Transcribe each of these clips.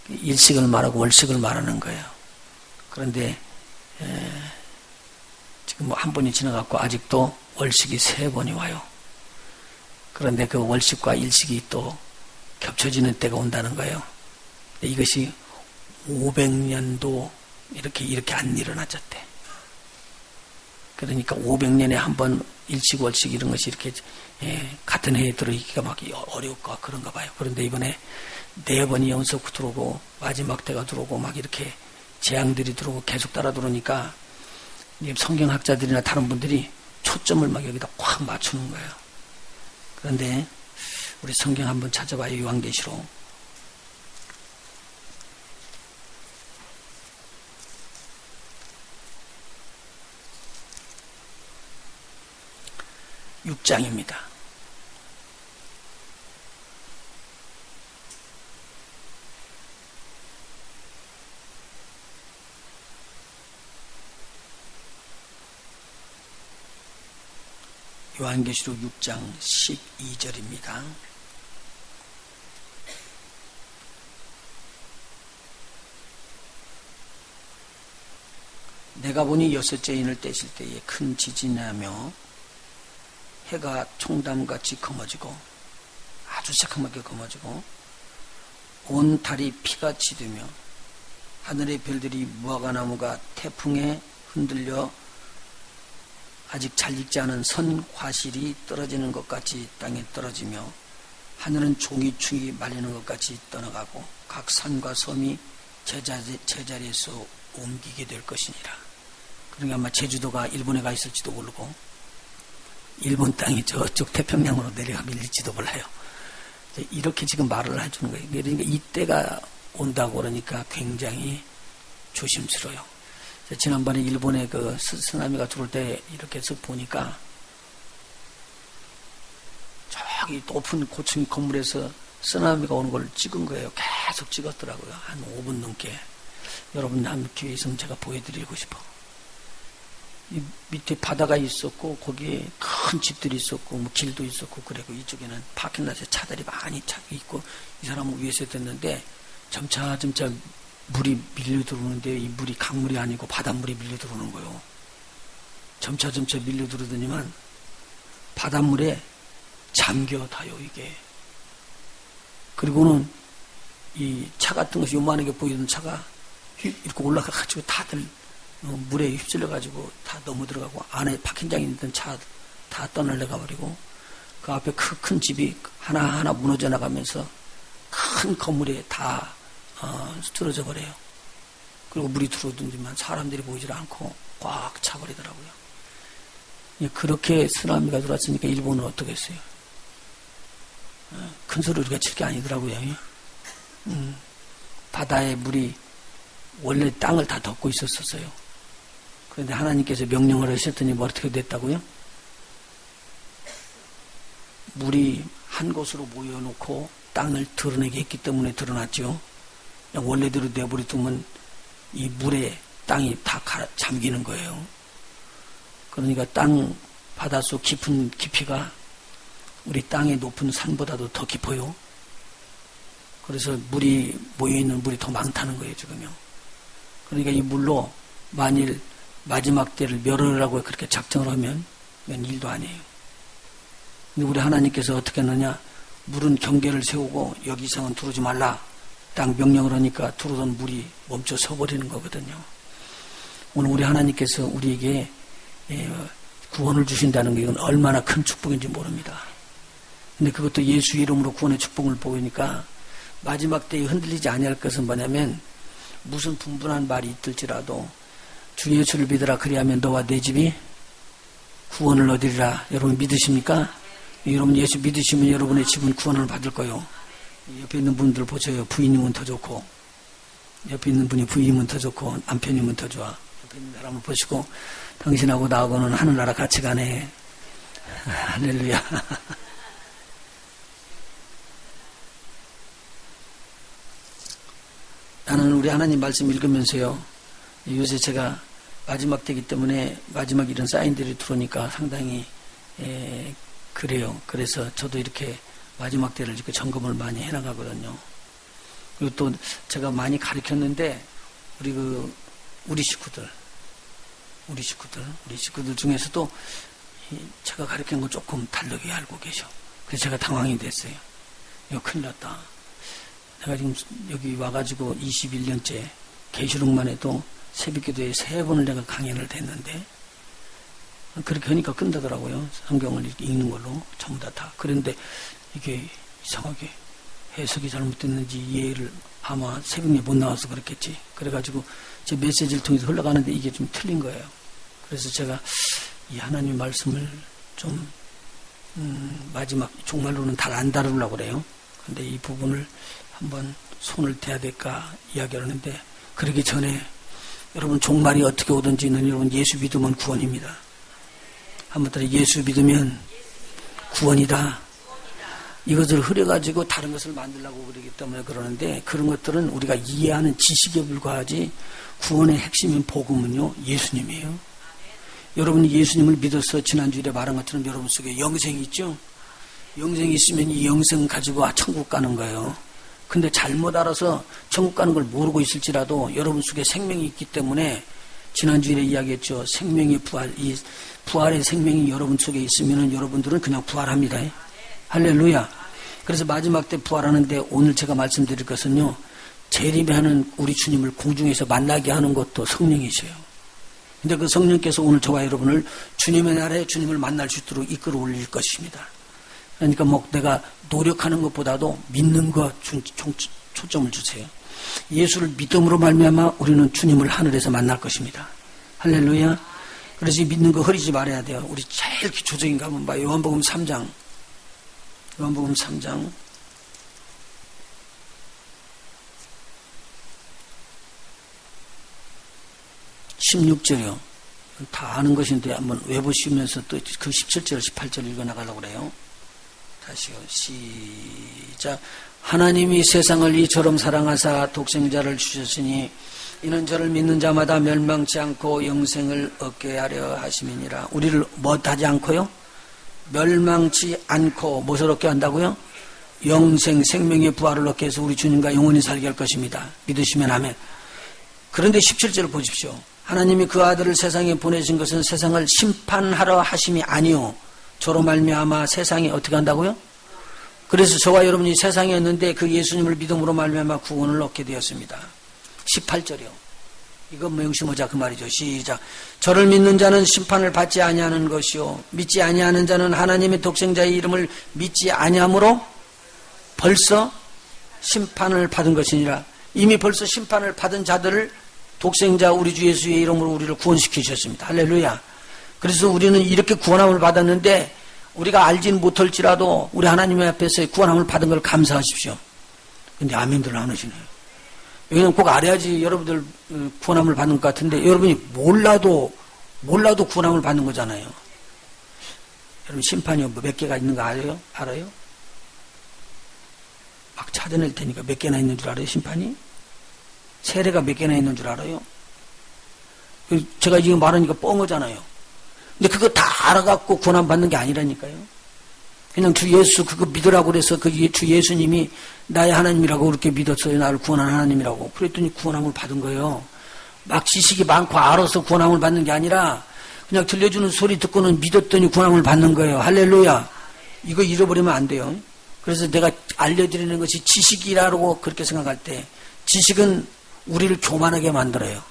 일식을 말하고 월식을 말하는 거예요. 그런데 지금 한 번이 지나갔고 아직도 월식이 3번이 와요. 그런데 그 월식과 일식이 또 겹쳐지는 때가 온다는 거예요. 이것이 500년도 이렇게 안 일어나졌대. 그러니까 500년에 한 번 일식, 월식 이런 것이 이렇게 같은 해에 들어있기가 막 어려울까 그런가 봐요. 그런데 이번에 4번이 연속 들어오고 마지막 때가 들어오고 막 이렇게 재앙들이 들어오고 계속 따라 들어오니까 성경학자들이나 다른 분들이 초점을 막 여기다 확 맞추는 거예요. 그런데 우리 성경 한번 찾아봐요. 요한계시록. (6장입니다) 요한계시록 6장 12절입니다. 내가 보니 6째 인을 떼실 때에 큰 지진이 나며 해가 총담같이 검어지고 아주 새카맣게 검어지고 온 달이 피같이 되며 하늘의 별들이 무화과나무가 태풍에 흔들려 아직 잘 익지 않은 선 화실이 떨어지는 것 같이 땅에 떨어지며 하늘은 종이축이 말리는 것 같이 떠나가고 각 산과 섬이 제자리에서 옮기게 될 것이니라. 그러니까 아마 제주도가 일본에 가 있을지도 모르고 일본 땅이 저쪽 태평양으로 내려가 밀릴지도 몰라요. 이렇게 지금 말을 해주는 거예요. 그러니까 이때가 온다고 그러니까 굉장히 조심스러워요. 지난번에 일본에 그 쓰나미가 들어올 때 이렇게 해서 보니까 저기 높은 고층 건물에서 쓰나미가 오는 걸 찍은 거예요. 계속 찍었더라고요. 한 5분 넘게. 여러분 한 기회 있으면 제가 보여드리고 싶어. 이 밑에 바다가 있었고 거기에 큰 집들이 있었고 뭐 길도 있었고 그리고 이쪽에는 파킹plat에 차들이 많이 있고 이 사람은 위에서 됐는데 점차 물이 밀려 들어오는데 이 물이 강물이 아니고 바닷물이 밀려 들어오는 거예요. 점차 밀려 들어오더니만 바닷물에 잠겨다요 이게. 그리고는 이 차 같은 것이 요만하게 보이는 차가 이렇게 올라가가지고 다들 물에 휩쓸려가지고 다 넘어 들어가고 안에 파킹장에 있던 차 다 떠날려가 버리고 그 앞에 큰 집이 하나하나 무너져 나가면서 큰 건물에 다 쓰러져 버려요. 그리고 물이 들어오더니만 사람들이 보이질 않고 꽉 차버리더라고요. 그렇게 쓰나미가 들어왔으니까 일본은 어떻겠어요? 큰 소리 우리가 칠 게 아니더라고요. 바다에 물이 원래 땅을 다 덮고 있었어요. 그런데 하나님께서 명령을 하셨더니 뭐 어떻게 됐다고요? 물이 한 곳으로 모여놓고 땅을 드러내게 했기 때문에 드러났죠. 그냥 원래대로 내버려두면 이 물에 땅이 다 잠기는 거예요. 그러니까 바닷속 깊은 깊이가 우리 땅의 높은 산보다도 더 깊어요. 그래서 물이 모여있는 물이 더 많다는 거예요 지금요. 그러니까 이 물로 만일 마지막 때를 멸하라고 그렇게 작정을 하면 이건 일도 아니에요. 근데 우리 하나님께서 어떻게 하느냐, 물은 경계를 세우고 여기 이상은 들어오지 말라 딱 명령을 하니까 들어오던 물이 멈춰 서버리는 거거든요. 오늘 우리 하나님께서 우리에게 구원을 주신다는 게 이건 얼마나 큰 축복인지 모릅니다. 근데 그것도 예수 이름으로 구원의 축복을 보이니까 마지막 때에 흔들리지 아니할 것은 뭐냐면 무슨 분분한 말이 있을지라도 주 예수를 믿으라 그리하면 너와 내 집이 구원을 얻으리라. 여러분 믿으십니까? 여러분 예수 믿으시면 여러분의 집은 구원을 받을 거예요. 옆에 있는 분들 보세요. 부인이면 더 좋고 옆에 있는 분이 부인이면 더 좋고 남편이면 더 좋아. 옆에 있는 사람을 보시고 당신하고 나하고는 하늘나라 같이 가네. 할렐루야. 나는 우리 하나님 말씀 읽으면서요, 요새 제가 마지막 때이기 때문에 마지막 이런 사인들이 들어오니까 상당히 그래요. 그래서 저도 이렇게 마지막 때를 이렇게 점검을 많이 해나가거든요. 그리고 또 제가 많이 가르쳤는데, 우리 식구들 중에서도 제가 가르친 거 조금 다르게 알고 계셔. 그래서 제가 당황이 됐어요. 이거 큰일 났다. 내가 지금 여기 와가지고 21년째 계시록만 해도 새벽기도에 3번을 내가 강연을 했는데, 그렇게 하니까 끝나더라고요. 성경을 이렇게 읽는 걸로 전부 다. 그런데 이게 이상하게 해석이 잘못됐는지 이해를 아마 새벽에 못 나와서 그렇겠지. 그래가지고 제 메시지를 통해서 흘러가는데 이게 좀 틀린 거예요. 그래서 제가 이 하나님 말씀을 좀 마지막 종말로는 잘 안 다루려고 그래요. 근데 이 부분을 한번 손을 대야 될까 이야기를 하는데, 그러기 전에 여러분 종말이 어떻게 오든지는 여러분 예수 믿으면 구원입니다. 한번 따라 예수 믿으면 구원이다. 이것을 흐려가지고 다른 것을 만들려고 그러기 때문에 그러는데, 그런 것들은 우리가 이해하는 지식에 불과하지, 구원의 핵심인 복음은요 예수님이에요. 여러분이 예수님을 믿어서 지난주에 말한 것처럼 여러분 속에 영생이 있죠. 영생이 있으면 이 영생 가지고 천국 가는 거예요. 근데 잘못 알아서 천국 가는 걸 모르고 있을지라도 여러분 속에 생명이 있기 때문에, 지난주에 이야기했죠. 생명의 부활, 이 부활의 생명이 여러분 속에 있으면 여러분들은 그냥 부활합니다. 할렐루야. 그래서 마지막 때 부활하는데, 오늘 제가 말씀드릴 것은요, 재림하는 우리 주님을 공중에서 만나게 하는 것도 성령이셔요. 근데 그 성령께서 오늘 저와 여러분을 주님의 나라에 주님을 만날 수 있도록 이끌어 올릴 것입니다. 그러니까 내가 노력하는 것보다도 믿는 것 초점을 주세요. 예수를 믿음으로 말미암아 우리는 주님을 하늘에서 만날 것입니다. 할렐루야. 그래서 이 믿는 거 흐리지 말아야 돼요. 우리 제일 기초적인 거 한번 봐요. 요한복음 3장 16절이요. 다 아는 것인데 한번 외보시면서 또 그 17절, 18절 읽어나가려고 그래요. 다시요. 시작. 하나님이 세상을 이처럼 사랑하사 독생자를 주셨으니 이는 저를 믿는 자마다 멸망치 않고 영생을 얻게 하려 하심이니라. 우리를 하지 않고요? 멸망치 않고 무엇을 얻게 한다고요? 영생, 생명의 부활을 얻게 해서 우리 주님과 영원히 살게 할 것입니다. 믿으시면 아멘. 그런데 17절을 보십시오. 하나님이 그 아들을 세상에 보내신 것은 세상을 심판하러 하심이 아니요, 저로 말미암아 세상이 어떻게 한다고요? 그래서 저와 여러분이 세상에 있는데 그 예수님을 믿음으로 말미암아 구원을 얻게 되었습니다. 18절이요. 이건 명심하자 그 말이죠. 시작. 저를 믿는 자는 심판을 받지 아니하는 것이요, 믿지 아니하는 자는 하나님의 독생자의 이름을 믿지 아니함으로 벌써 심판을 받은 것이니라. 이미 벌써 심판을 받은 자들을 독생자 우리 주 예수의 이름으로 우리를 구원시키셨습니다. 할렐루야. 그래서 우리는 이렇게 구원함을 받았는데, 우리가 알지는 못할지라도 우리 하나님의 앞에서 구원함을 받은 걸 감사하십시오. 근데 아멘들 안 하시네요. 여기는 꼭 알아야지 여러분들 구원함을 받는 것 같은데, 여러분이 몰라도 구원함을 받는 거잖아요. 여러분 심판이 몇 개가 있는 거 알아요? 막 찾아낼 테니까 몇 개나 있는 줄 알아요? 심판이? 세례가 몇 개나 있는 줄 알아요? 제가 지금 말하니까 뻥하잖아요. 근데 그거 다 알아갖고 구원함 받는 게 아니라니까요. 그냥 주 예수 그거 믿으라고 그래서 그 주 예수님이 나의 하나님이라고 그렇게 믿었어요. 나를 구원한 하나님이라고. 그랬더니 구원함을 받은 거예요. 막 지식이 많고 알아서 구원함을 받는 게 아니라 그냥 들려주는 소리 듣고는 믿었더니 구원함을 받는 거예요. 할렐루야. 이거 잃어버리면 안 돼요. 그래서 내가 알려드리는 것이 지식이라고 그렇게 생각할 때, 지식은 우리를 교만하게 만들어요.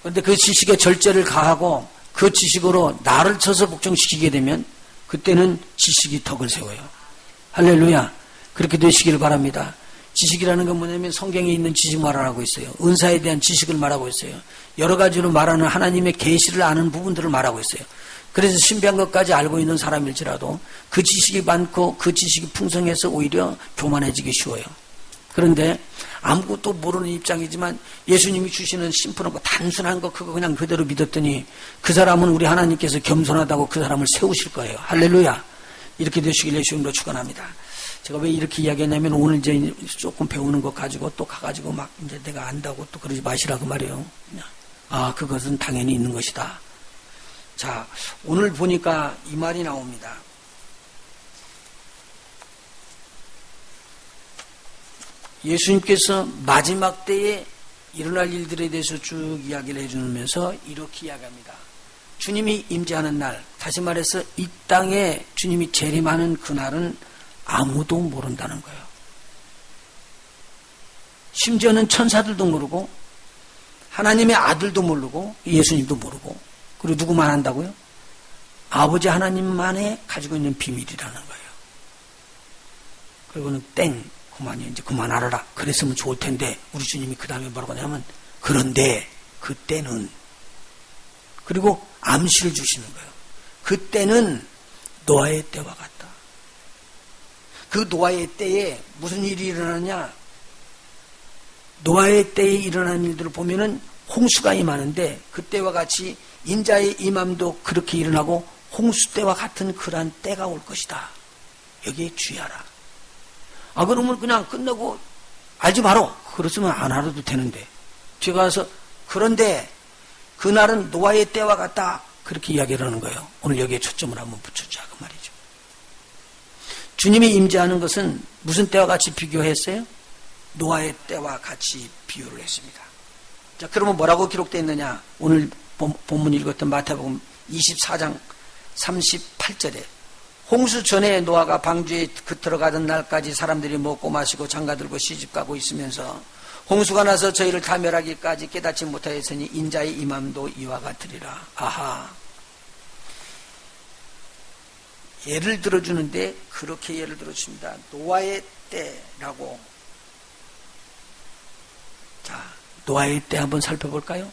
그런데 그 지식에 절제를 가하고 그 지식으로 나를 쳐서 복종시키게 되면 그때는 지식이 덕을 세워요. 할렐루야. 그렇게 되시기를 바랍니다. 지식이라는 건 뭐냐면 성경에 있는 지식 말하고 있어요. 은사에 대한 지식을 말하고 있어요. 여러 가지로 말하는 하나님의 계시를 아는 부분들을 말하고 있어요. 그래서 신비한 것까지 알고 있는 사람일지라도 그 지식이 많고 그 지식이 풍성해서 오히려 교만해지기 쉬워요. 그런데 아무것도 모르는 입장이지만 예수님이 주시는 심플한 거, 단순한 거, 그거 그냥 그대로 믿었더니 그 사람은 우리 하나님께서 겸손하다고 그 사람을 세우실 거예요. 할렐루야. 이렇게 되시길 예수님으로 축원합니다. 제가 왜 이렇게 이야기했냐면, 오늘 이제 조금 배우는 것 가지고 또 가가지고 막 이제 내가 안다고 또 그러지 마시라고 말이에요. 그것은 당연히 있는 것이다. 자, 오늘 보니까 이 말이 나옵니다. 예수님께서 마지막 때에 일어날 일들에 대해서 쭉 이야기를 해주면서 이렇게 이야기합니다. 주님이 임재하는 날, 다시 말해서 이 땅에 주님이 재림하는 그날은 아무도 모른다는 거예요. 심지어는 천사들도 모르고 하나님의 아들도 모르고 예수님도 모르고, 그리고 누구만 한다고요? 아버지 하나님만에 가지고 있는 비밀이라는 거예요. 그리고는 그만이요. 이제 그만 알아라. 그랬으면 좋을 텐데, 우리 주님이 그 다음에 뭐라고 하냐면, 그런데 그때는, 그리고 암시를 주시는 거예요. 그때는 노아의 때와 같다. 그 노아의 때에 무슨 일이 일어나냐? 노아의 때에 일어난 일들을 보면은 홍수가 임하는데, 그때와 같이 인자의 임함도 그렇게 일어나고 홍수 때와 같은 그러한 때가 올 것이다. 여기에 주의하라. 그러면 그냥 끝나고 알지 마라. 그랬으면 안 알아도 되는데, 뒤에 가서 그런데 그날은 노아의 때와 같다. 그렇게 이야기를 하는 거예요. 오늘 여기에 초점을 한번 붙여자 그 말이죠. 주님이 임재하는 것은 무슨 때와 같이 비교했어요? 노아의 때와 같이 비유를 했습니다. 자, 그러면 뭐라고 기록되어 있느냐? 오늘 본문 읽었던 마태복음 24장 38절에 홍수 전에 노아가 방주에 들어가던 날까지 사람들이 먹고 마시고 장가들고 시집가고 있으면서 홍수가 나서 저희를 다 멸하기까지 깨닫지 못하였으니 인자의 임함도 이와 같으리라. 아하. 예를 들어주는데 그렇게 예를 들어줍니다. 노아의 때라고. 자, 노아의 때 한번 살펴볼까요?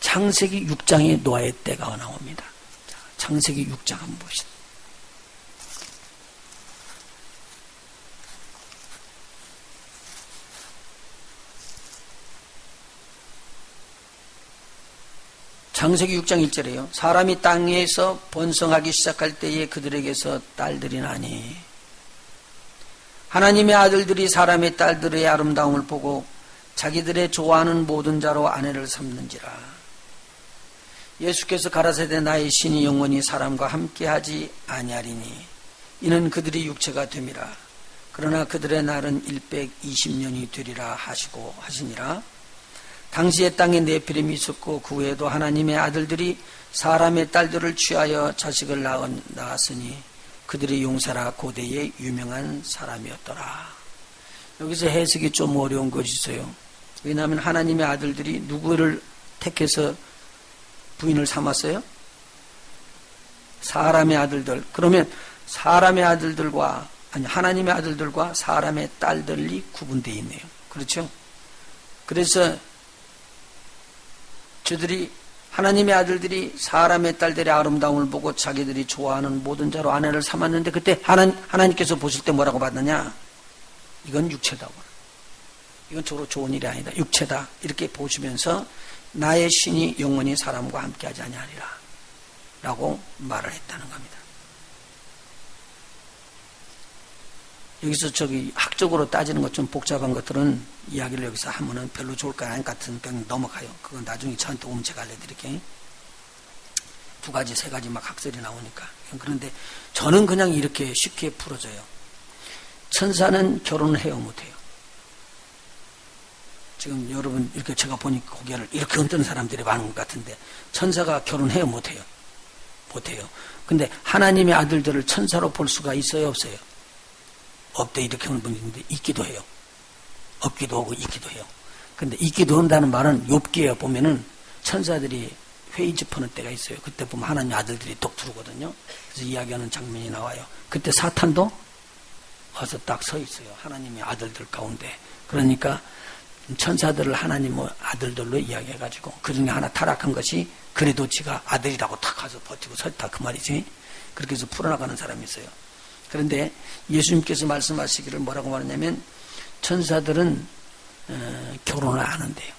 창세기 6장에 노아의 때가 나옵니다. 자, 창세기 6장 한번 봅시다. 창세기 6장 1절에요. 사람이 땅에서 번성하기 시작할 때에 그들에게서 딸들이 나니 하나님의 아들들이 사람의 딸들의 아름다움을 보고 자기들의 좋아하는 모든 자로 아내를 삼는지라. 예수께서 가라사대 나의 신이 영원히 사람과 함께하지 아니하리니 이는 그들이 육체가 됨이라. 그러나 그들의 날은 120년이 되리라 하시니라. 당시에 땅에 네피림이 있었고 그 후에도 하나님의 아들들이 사람의 딸들을 취하여 자식을 낳았으니 그들이 용사라 고대의 유명한 사람이었더라. 여기서 해석이 좀 어려운 것이 있어요. 왜냐하면 하나님의 아들들이 누구를 택해서 부인을 삼았어요? 사람의 아들들. 그러면 사람의 아들들과 하나님의 아들들과 사람의 딸들이 구분되어 있네요. 그렇죠? 그래서 저들이 하나님의 아들들이 사람의 딸들의 아름다움을 보고 자기들이 좋아하는 모든 자로 아내를 삼았는데 그때 하나님께서 보실 때 뭐라고 봤느냐? 이건 육체다. 이건 저로 좋은 일이 아니다. 육체다. 이렇게 보시면서 나의 신이 영원히 사람과 함께하지 아니하리라 라고 말을 했다는 겁니다. 여기서 학적으로 따지는 것 좀 복잡한 것들은 이야기를 여기서 하면은 별로 좋을까 아닌 같은 병 넘어가요. 그건 나중에 저한테 오면 제가 알려드릴게요. 2가지, 3가지 막 학설이 나오니까. 그런데 저는 그냥 이렇게 쉽게 풀어져요. 천사는 결혼을 해요, 못해요? 지금 여러분 이렇게 제가 보니까 고개를 이렇게 흔드는 사람들이 많은 것 같은데 천사가 결혼해요, 못해요? 못해요. 근데 하나님의 아들들을 천사로 볼 수가 있어요, 없어요? 없대 이렇게 하는 분이 있는데 있기도 해요. 없기도 하고 있기도 해요. 근데 있기도 한다는 말은 욥기에 보면은 천사들이 회의 집하는 때가 있어요. 그때 보면 하나님 아들들이 똑 들어오거든요. 그래서 이야기하는 장면이 나와요. 그때 사탄도 와서 딱 서 있어요. 하나님의 아들들 가운데. 그러니까 천사들을 하나님의 아들들로 이야기해가지고 그중에 하나 타락한 것이 그래도 지가 아들이라고 탁 가서 버티고 섰다 그 말이지. 그렇게 해서 풀어나가는 사람이 있어요. 그런데 예수님께서 말씀하시기를 뭐라고 말하냐면 천사들은 결혼을 안 한대요.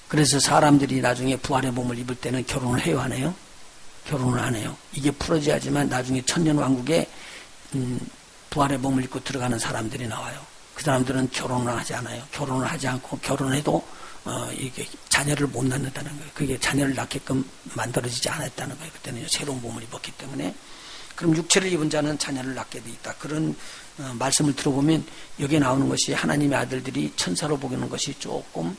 그래서 사람들이 나중에 부활의 몸을 입을 때는 결혼을 해요, 안 해요? 결혼을 안 해요. 이게 풀어져야지만 나중에 천년왕국에 부활의 몸을 입고 들어가는 사람들이 나와요. 그 사람들은 결혼을 하지 않아요. 결혼을 하지 않고 결혼해도 이게 자녀를 못 낳는다는 거예요. 그게 자녀를 낳게끔 만들어지지 않았다는 거예요. 그때는 새로운 몸을 입었기 때문에. 그럼 육체를 입은 자는 자녀를 낳게 돼 있다. 그런 말씀을 들어보면 여기에 나오는 것이 하나님의 아들들이 천사로 보기는 것이 조금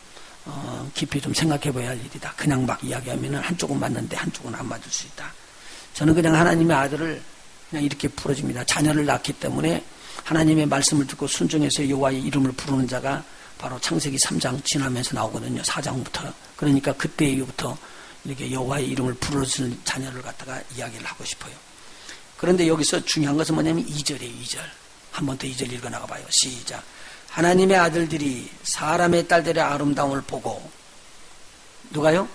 깊이 좀 생각해 봐야 할 일이다. 그냥 막 이야기하면 한쪽은 맞는데 한쪽은 안 맞을 수 있다. 저는 그냥 하나님의 아들을 그냥 이렇게 부르집니다. 자녀를 낳기 때문에 하나님의 말씀을 듣고 순종해서 여호와의 이름을 부르는 자가 바로 창세기 3장 지나면서 나오거든요. 4장부터. 그러니까 그때 이후부터 이렇게 여호와의 이름을 부르는 자녀를 갖다가 이야기를 하고 싶어요. 그런데 여기서 중요한 것은 뭐냐면 2절이에요. 2절. 한 번 더 2절 읽어나가 봐요. 시작. 하나님의 아들들이 사람의 딸들의 아름다움을 보고 누가요?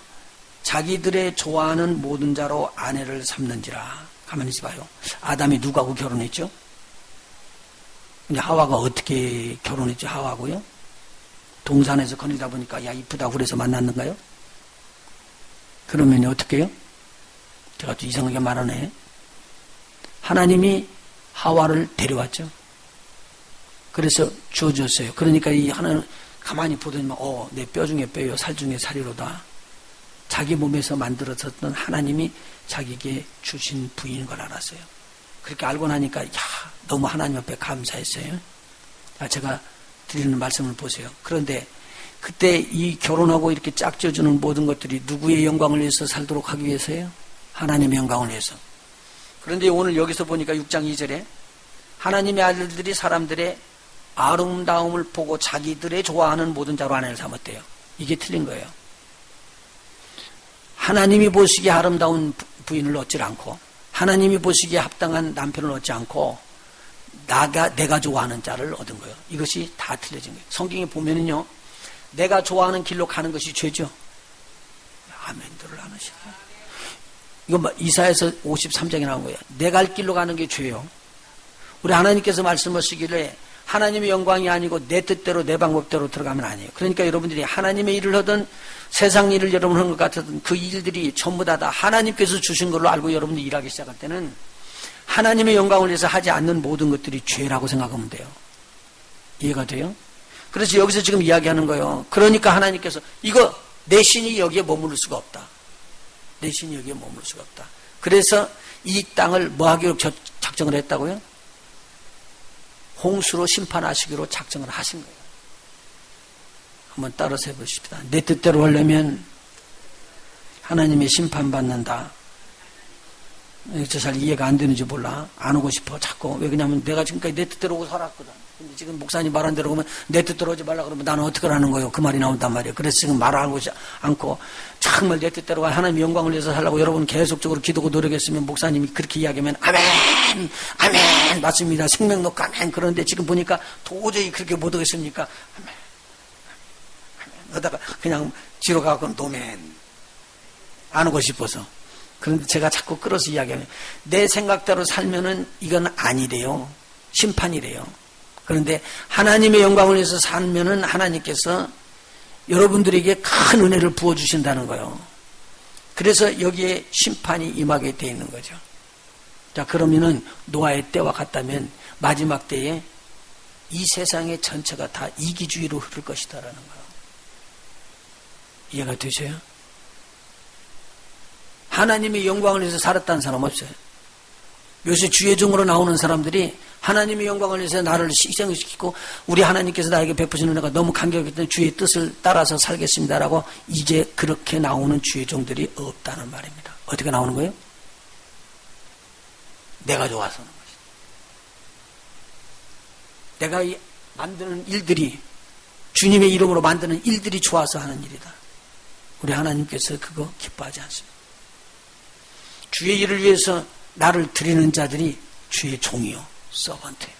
자기들의 좋아하는 모든 자로 아내를 삼는지라. 가만히 있어봐요. 아담이 누구하고 결혼했죠? 근데 하와가 어떻게 결혼했죠? 하와하고요? 동산에서 거닐다 보니까 야 이쁘다고 그래서 만났는가요? 그러면 어떻게 해요? 제가 또 이상하게 말하네. 하나님이 하와를 데려왔죠. 그래서 주어졌어요. 그러니까 이 하나는 가만히 보더니 내 뼈 중에 뼈요 살 중에 살이로다. 자기 몸에서 만들어졌던 하나님이 자기에게 주신 부인인 걸 알았어요. 그렇게 알고 나니까 너무 하나님 앞에 감사했어요. 제가 드리는 말씀을 보세요. 그런데 그때 이 결혼하고 이렇게 짝지어주는 모든 것들이 누구의 영광을 위해서 살도록 하기 위해서예요? 하나님의 영광을 위해서. 그런데 오늘 여기서 보니까 6장 2절에 하나님의 아들들이 사람들의 아름다움을 보고 자기들의 좋아하는 모든 자로 아내를 삼았대요. 이게 틀린 거예요. 하나님이 보시기에 아름다운 부인을 얻지 않고 하나님이 보시기에 합당한 남편을 얻지 않고 내가 좋아하는 자를 얻은 거예요. 이것이 다 틀려진 거예요. 성경에 보면은요, 내가 좋아하는 길로 가는 것이 죄죠. 아멘들을 하는 시간. 이거 이사야서 53장에 나온 거예요. 내 갈 길로 가는 게 죄요. 우리 하나님께서 말씀하시기를 하나님의 영광이 아니고 내 뜻대로 내 방법대로 들어가면 아니에요. 그러니까 여러분들이 하나님의 일을 하든 세상 일을 여러분 하는 것 같은 그 일들이 전부 다 하나님께서 주신 걸로 알고 여러분들이 일하기 시작할 때는 하나님의 영광을 위해서 하지 않는 모든 것들이 죄라고 생각하면 돼요. 이해가 돼요? 그래서 여기서 지금 이야기하는 거예요. 그러니까 하나님께서 이거 내 신이 여기에 머무를 수가 없다. 내 신이 여기에 머무를 수가 없다. 그래서 이 땅을 뭐 하기로 작정을 했다고요? 홍수로 심판하시기로 작정을 하신 거예요. 한번 따라서 해보십시다. 내 뜻대로 하려면 하나님의 심판받는다. 저 잘 이해가 안 되는지 몰라. 안 오고 싶어 자꾸. 왜 그러냐면 내가 지금까지 내 뜻대로 오고 살았거든. 근데 지금 목사님 말한 대로 그러면 내 뜻대로 오지 말라 그러면 나는 어떻게 하는 거예요? 그 말이 나온단 말이에요. 그래서 지금 말하고 않고 정말 내 뜻대로 하나님의 영광을 위해서 살라고 여러분 계속적으로 기도고 노력했으면 목사님이 그렇게 이야기하면 아멘 아멘 맞습니다. 생명록 아멘. 그런데 지금 보니까 도저히 그렇게 못 하겠습니까? 아멘 아멘 하다가 그냥 뒤로 가고 노멘 안 오고 싶어서. 그런데 제가 자꾸 끌어서 이야기하면 내 생각대로 살면은 이건 아니래요. 심판이래요. 그런데 하나님의 영광을 위해서 살면은 하나님께서 여러분들에게 큰 은혜를 부어주신다는 거예요. 그래서 여기에 심판이 임하게 되어 있는 거죠. 자, 그러면은 노아의 때와 같다면 마지막 때에 이 세상의 전체가 다 이기주의로 흐를 것이다라는 거예요. 이해가 되셔요? 하나님의 영광을 위해서 살았다는 사람 없어요. 요새 주의 종으로 나오는 사람들이 하나님의 영광을 위해서 나를 희생시키고 우리 하나님께서 나에게 베푸신 은혜가 너무 감격했기 때문에 주의 뜻을 따라서 살겠습니다라고 이제 그렇게 나오는 주의 종들이 없다는 말입니다. 어떻게 나오는 거예요? 내가 좋아서 하는 것이다. 내가 만드는 일들이 주님의 이름으로 만드는 일들이 좋아서 하는 일이다. 우리 하나님께서 그거 기뻐하지 않습니다. 주의 일을 위해서 나를 드리는 자들이 주의 종이요 서번트예요.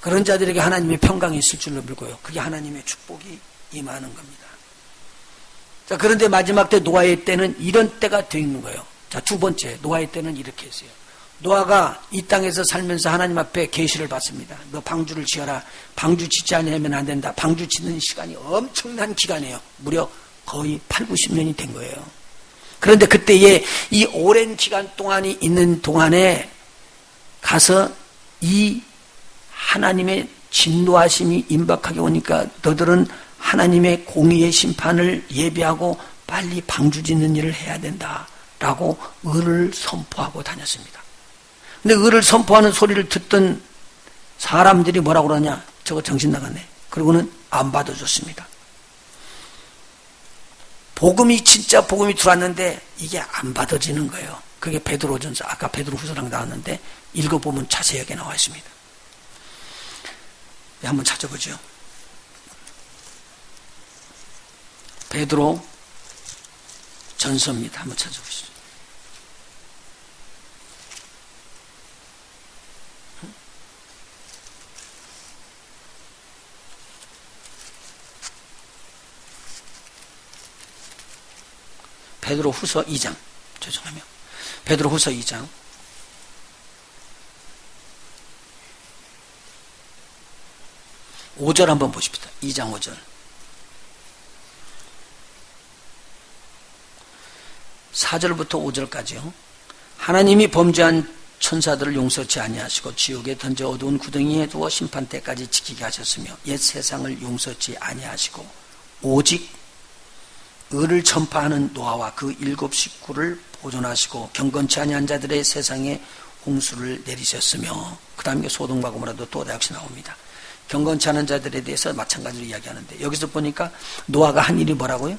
그런 자들에게 하나님의 평강이 있을 줄로 믿고요. 그게 하나님의 축복이 임하는 겁니다. 자, 그런데 마지막 때 노아의 때는 이런 때가 되어 있는 거예요. 자, 두 번째 노아의 때는 이렇게 했어요. 노아가 이 땅에서 살면서 하나님 앞에 계시를 받습니다. 너 방주를 지어라. 방주 짓지 않으면 안 된다. 방주 짓는 시간이 엄청난 기간이에요. 무려 거의 8, 90년이 된 거예요. 그런데 그때에 이 오랜 기간 동안이 있는 동안에 가서 이 하나님의 진노하심이 임박하게 오니까 너들은 하나님의 공의의 심판을 예비하고 빨리 방주 짓는 일을 해야 된다라고 을을 선포하고 다녔습니다. 근데 의를 선포하는 소리를 듣던 사람들이 뭐라고 그러냐? 저거 정신 나갔네. 그러고는 안 받아줬습니다. 복음이 진짜 복음이 들어왔는데 이게 안 받아지는 거예요. 그게 베드로전서, 아까 베드로후서랑 나왔는데 읽어보면 자세하게 나와 있습니다. 네, 한번 찾아보죠. 베드로 전서입니다. 한번 찾아보시죠. 베드로 후서 2장. 죄송하며. 베드로 후서 2장. 5절 한번 보십시다. 2장 5절. 4절부터 5절까지요. 하나님이 범죄한 천사들을 용서치 아니하시고 지옥에 던져 어두운 구덩이에 두어 심판 때까지 지키게 하셨으며 옛 세상을 용서치 아니하시고 오직 의를 전파하는 노아와 그 7 식구를 보존하시고 경건치 아니한 자들의 세상에 홍수를 내리셨으며 그 다음에 소돔과 고모라도 또 역시 나옵니다. 경건치 않은 자들에 대해서 마찬가지로 이야기하는데 여기서 보니까 노아가 한 일이 뭐라고요?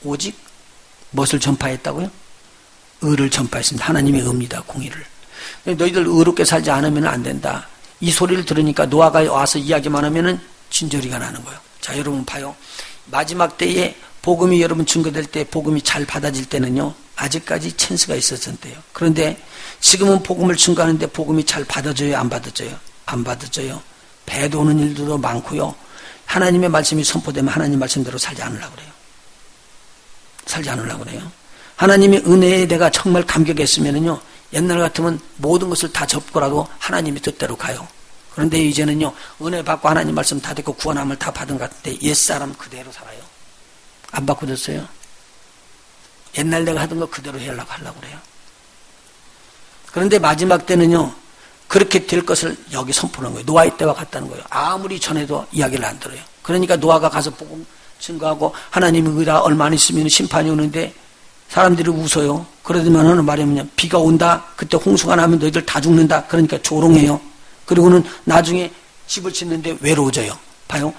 오직 무엇을 전파했다고요? 의를 전파했습니다. 하나님의 의입니다. 공의를. 너희들 의롭게 살지 않으면 안 된다. 이 소리를 들으니까 노아가 와서 이야기만 하면은 진저리가 나는 거예요. 자, 여러분 봐요. 마지막 때에 복음이 여러분 증거될 때 복음이 잘 받아질 때는요. 아직까지 찬스가 있었는데요. 그런데 지금은 복음을 증거하는데 복음이 잘 받아져요? 안 받아져요? 안 받아져요. 배도 오는 일들도 많고요. 하나님의 말씀이 선포되면 하나님 말씀대로 살지 않으려고 그래요. 살지 않으려고 그래요. 하나님의 은혜에 내가 정말 감격했으면은요. 옛날 같으면 모든 것을 다 접고라도 하나님의 뜻대로 가요. 그런데 이제는요. 은혜 받고 하나님 말씀 다 듣고 구원함을 다 받은 것 같은데 옛사람 그대로 살아요. 안 바꾸졌어요. 옛날 내가 하던 거 그대로 하려고 그래요. 그런데 마지막 때는요. 그렇게 될 것을 여기 선포하는 거예요. 노아의 때와 같다는 거예요. 아무리 전해도 이야기를 안 들어요. 그러니까 노아가 가서 복음 증거하고 하나님의 의라 얼마나 있으면 심판이 오는데 사람들이 웃어요. 그러더만 하는 말이 뭐냐. 비가 온다. 그때 홍수가 나면 너희들 다 죽는다. 그러니까 조롱해요. 그리고는 나중에 집을 짓는데 외로워져요. 봐요.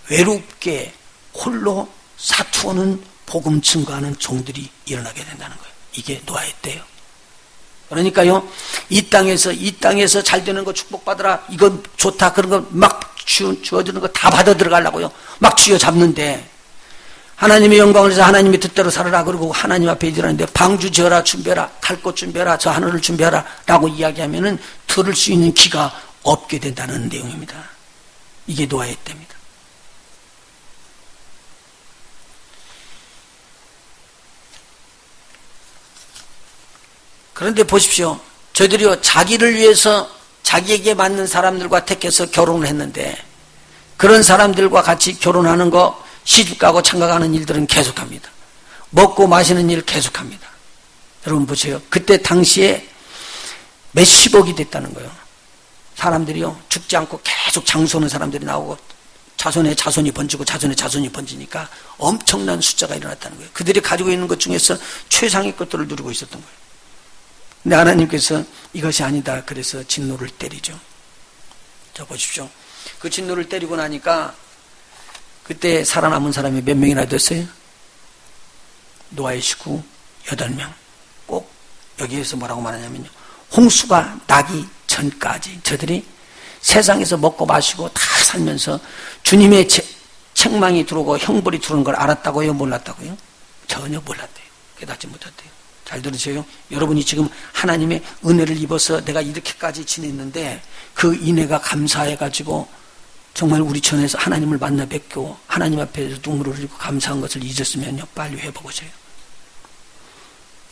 외롭게 홀로 사투어는 복음 증거하는 종들이 일어나게 된다는 거예요. 이게 노아의 때예요. 그러니까요. 이 땅에서 잘 되는 거 축복받으라. 이건 좋다. 그런 거 막 주어주는 거 다 받아 들어가려고요. 막 쥐어잡는데 하나님의 영광을 위해서 하나님의 뜻대로 살아라. 그러고 하나님 앞에 일하는데 방주 지어라, 준비해라, 갈 곳 준비해라, 저 하늘을 준비해라 라고 이야기하면은 들을 수 있는 귀가 없게 된다는 내용입니다. 이게 노아의 때입니다. 그런데 보십시오. 저희들이요, 자기를 위해서 자기에게 맞는 사람들과 택해서 결혼을 했는데 그런 사람들과 같이 결혼하는 거 시집가고 장가가는 일들은 계속합니다. 먹고 마시는 일 계속합니다. 여러분 보세요. 그때 당시에 몇십억이 됐다는 거예요. 사람들이요. 죽지 않고 계속 장수하는 사람들이 나오고 자손의 자손이 번지고 자손의 자손이 번지니까 엄청난 숫자가 일어났다는 거예요. 그들이 가지고 있는 것 중에서 최상의 것들을 누리고 있었던 거예요. 근데 하나님께서 이것이 아니다. 그래서 진노를 때리죠. 자 보십시오. 그 진노를 때리고 나니까 그때 살아남은 사람이 몇 명이나 됐어요? 노아의 식구 8명. 꼭 여기에서 뭐라고 말하냐면요. 홍수가 나기 전까지 저들이 세상에서 먹고 마시고 다 살면서 주님의 책망이 들어오고 형벌이 들어오는 걸 알았다고요? 몰랐다고요? 전혀 몰랐대요. 깨닫지 못했대요. 잘 들으세요. 여러분이 지금 하나님의 은혜를 입어서 내가 이렇게까지 지냈는데 그 은혜가 감사해가지고 정말 우리 전에서 하나님을 만나 뵙고 하나님 앞에서 눈물을 흘리고 감사한 것을 잊었으면요. 빨리 회복하세요.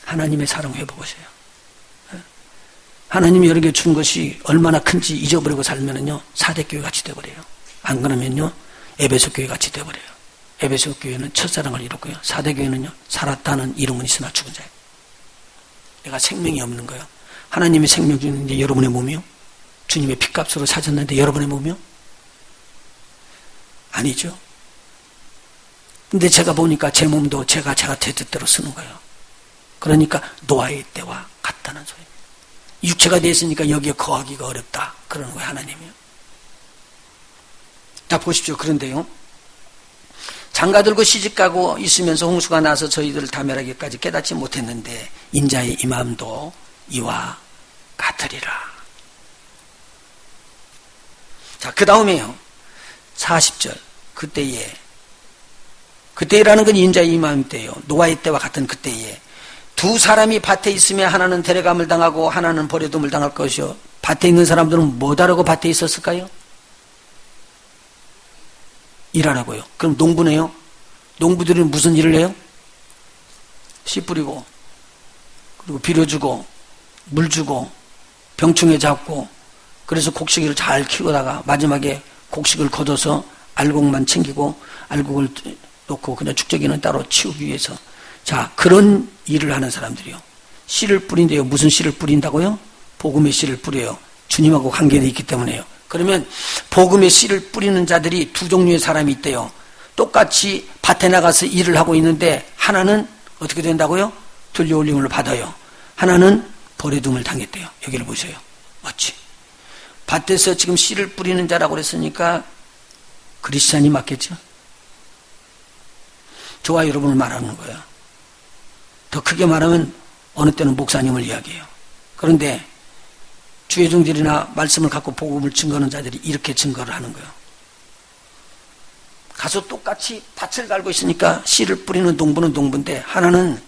하나님의 사랑 회복하세요. 하나님이 여러분에게 준 것이 얼마나 큰지 잊어버리고 살면은요. 사대교회 같이 돼버려요. 안 그러면요. 에베소 교회 같이 돼버려요. 에베소 교회는 첫사랑을 잃었고요. 사대교회는요. 살았다는 이름은 있으나 죽은 자예요. 내가 생명이 없는 거예요. 하나님의 생명 주는데 여러분의 몸이요? 주님의 핏값으로 사셨는데 여러분의 몸이요? 아니죠. 근데 제가 보니까 제 몸도 제가 제 뜻대로 쓰는 거예요. 그러니까 노아의 때와 같다는 소리입니다. 육체가 됐으니까 여기에 거하기가 어렵다. 그러는 거예요, 하나님이요. 자, 보십시오. 그런데요. 장가 들고 시집가고 있으면서 홍수가 나서 저희들을 다 멸하기까지 깨닫지 못했는데 인자의 임함도 이와 같으리라. 자, 그 다음에요. 40절. 그때라는 건 인자의 임함 때예요. 노아의 때와 같은 그때에 두 사람이 밭에 있으면 하나는 데려감을 당하고 하나는 버려둠을 당할 것이요. 밭에 있는 사람들은 뭐 하라고 밭에 있었을까요? 일하라고요. 그럼 농부네요. 농부들은 무슨 일을 해요? 씨 뿌리고, 그리고 비료 주고, 물 주고, 병충해 잡고, 그래서 곡식을 잘 키우다가 마지막에 곡식을 거둬서 알곡만 챙기고, 알곡을 놓고 그냥 축적이는 따로 치우기 위해서. 자, 그런 일을 하는 사람들이요. 씨를 뿌린대요. 무슨 씨를 뿌린다고요? 복음의 씨를 뿌려요. 주님하고 관계되어 있기 때문에요. 그러면 복음의 씨를 뿌리는 자들이 두 종류의 사람이 있대요. 똑같이 밭에 나가서 일을 하고 있는데 하나는 어떻게 된다고요? 들려올림을 받아요. 하나는 버려둠을 당했대요. 여기를 보세요. 맞지? 밭에서 지금 씨를 뿌리는 자라고 그랬으니까 그리스찬이 맞겠죠? 저와 여러분을 말하는 거예요. 더 크게 말하면 어느 때는 목사님을 이야기해요. 그런데 주의 종들이나 말씀을 갖고 복음을 증거하는 자들이 이렇게 증거를 하는 거예요. 가서 똑같이 밭을 갈고 있으니까 씨를 뿌리는 농부는 농부인데 하나는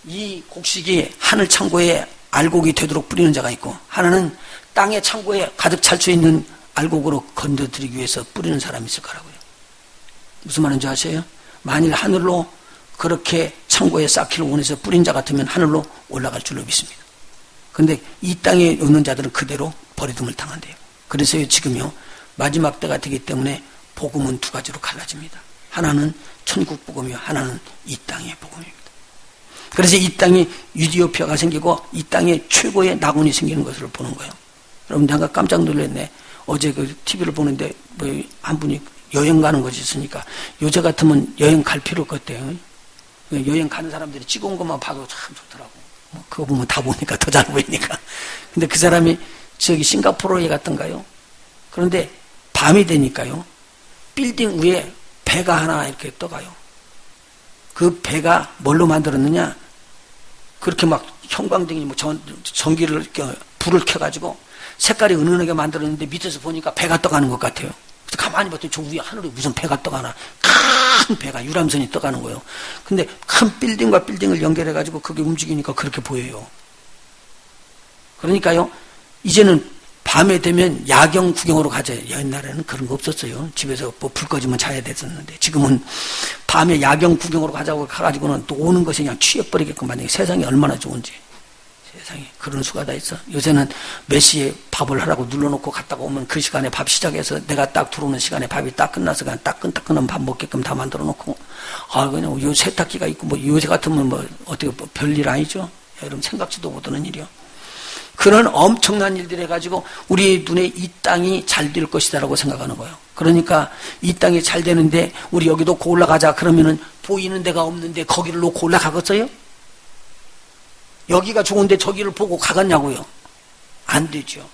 이 곡식이 하늘 창고에 알곡이 되도록 뿌리는 자가 있고 하나는 땅의 창고에 가득 찰수 있는 알곡으로 건져드리기 위해서 뿌리는 사람이 있을 거라고요. 무슨 말인지 아세요? 만일 하늘로 그렇게 창고에 쌓기를 원해서 뿌린 자 같으면 하늘로 올라갈 줄로 믿습니다. 그런데 이 땅에 있는 자들은 그대로 버리둠을 당한대요. 그래서 지금요 마지막 때가 되기 때문에 복음은 두 가지로 갈라집니다. 하나는 천국 복음이요, 하나는 이 땅의 복음입니다. 그래서 이 땅에 유디오피아가 생기고 이 땅에 최고의 낙원이 생기는 것을 보는 거예요. 여러분, 내가 깜짝 놀랐네. 어제 그 TV를 보는데 뭐 한 분이 여행 가는 것이 있으니까 요새 같으면 여행 갈 필요 없겠대요. 여행 가는 사람들이 찍어온 것만 봐도 참 좋더라고. 그거 보면 다 보니까 더 잘 보이니까. 근데 그 사람이 저기 싱가포르에 갔던가요? 그런데 밤이 되니까요. 빌딩 위에 배가 하나 이렇게 떠가요. 그 배가 뭘로 만들었느냐? 그렇게 막 형광등이 뭐 전기를 불을 켜가지고 색깔이 은은하게 만들었는데 밑에서 보니까 배가 떠가는 것 같아요. 그래서 가만히 봤더니 저 위에 하늘에 무슨 배가 떠가나. 큰 배가 유람선이 떠가는 거예요. 근데 큰 빌딩과 빌딩을 연결해가지고 그게 움직이니까 그렇게 보여요. 그러니까요, 이제는 밤에 되면 야경 구경으로 가죠. 옛날에는 그런 거 없었어요. 집에서 뭐 불 꺼지면 자야 됐었는데 지금은 밤에 야경 구경으로 가자고 가가지고는 또 오는 것이 그냥 취해버리게끔 만드는 세상이 얼마나 좋은지. 세상에 그런 수가 다 있어. 요새는 몇 시에 밥을 하라고 눌러놓고 갔다가 오면 그 시간에 밥 시작해서 내가 딱 들어오는 시간에 밥이 딱 끝나서 그냥 따끈따끈한 밥 먹게끔 다 만들어 놓고, 그냥 요 세탁기가 있고 뭐 요새 같으면 뭐 어떻게 뭐 별일 아니죠? 여러분 생각지도 못하는 일이요. 그런 엄청난 일들 해가지고 우리 눈에 이 땅이 잘 될 것이다라고 생각하는 거예요. 그러니까 이 땅이 잘 되는데 우리 여기도 고 올라가자 그러면은 보이는 데가 없는데 거기를 놓고 올라가겠어요? 여기가 좋은데 저기를 보고 가겠냐고요? 안 되죠.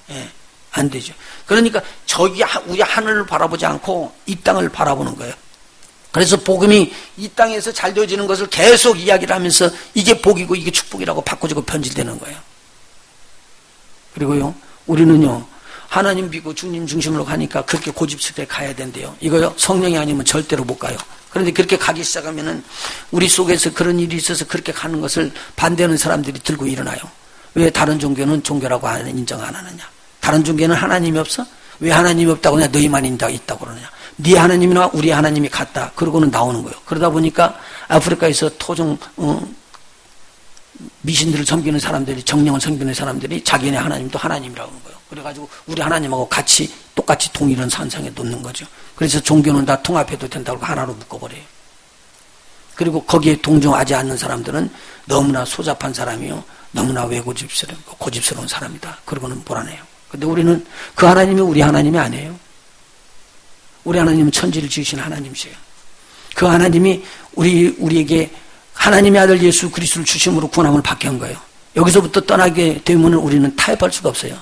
예, 안 되죠. 그러니까 저기 우리 하늘을 바라보지 않고 이 땅을 바라보는 거예요. 그래서 복음이 이 땅에서 잘 되어지는 것을 계속 이야기를 하면서 이게 복이고 이게 축복이라고 바꿔주고 변질되는 거예요. 그리고요, 우리는요, 하나님 믿고 주님 중심으로 가니까 그렇게 고집스럽게 가야 된대요. 이거요, 성령이 아니면 절대로 못 가요. 그런데 그렇게 가기 시작하면은 우리 속에서 그런 일이 있어서 그렇게 가는 것을 반대하는 사람들이 들고 일어나요. 왜 다른 종교는 종교라고 인정 안 하느냐? 다른 종교는 하나님이 없어? 왜 하나님이 없다고 그냥 너희만 있다고 그러느냐? 네 하나님이나 우리 하나님이 같다. 그러고는 나오는 거예요. 그러다 보니까 아프리카에서 토종 미신들을 섬기는 사람들이, 정령을 섬기는 사람들이 자기네 하나님도 하나님이라고 하는 거예요. 그래가지고 우리 하나님하고 같이 똑같이 동일한 산상에 놓는 거죠. 그래서 종교는 다 통합해도 된다고 하나로 묶어버려요. 그리고 거기에 동정하지 않는 사람들은 너무나 소잡한 사람이요, 너무나 고집스러운 사람이다. 그러고는 몰아내요. 근데 우리는 그 하나님이 우리 하나님이 아니에요. 우리 하나님은 천지를 지으신 하나님이세요. 그 하나님이 우리에게 하나님의 아들 예수 그리스도를 주심으로 구원함을 받게 한 거예요. 여기서부터 떠나게 되면 우리는 타협할 수가 없어요.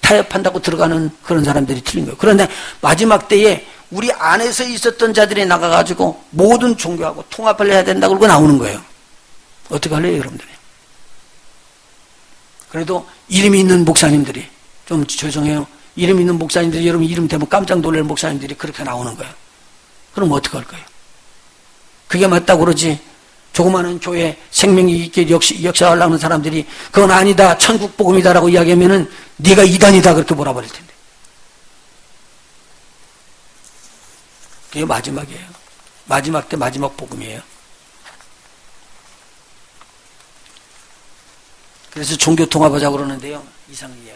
타협한다고 들어가는 그런 사람들이 틀린 거예요. 그런데 마지막 때에 우리 안에서 있었던 자들이 나가가지고 모든 종교하고 통합을 해야 된다고 그러고 나오는 거예요. 어떻게 할래요, 여러분들이? 그래도 이름이 있는 목사님들이, 좀 죄송해요. 이름 있는 목사님들이, 여러분 이름 대면 깜짝 놀랄 목사님들이 그렇게 나오는 거예요. 그럼 어떻게 할 거예요? 그게 맞다고 그러지. 조그마한 교회 생명이 있게 역사하려는 사람들이 그건 아니다, 천국 복음이다라고 이야기하면은 네가 이단이다 그렇게 몰아버릴 텐데. 그게 마지막이에요. 마지막 때 마지막 복음이에요. 그래서 종교 통합하자고 그러는데요. 이상이에요.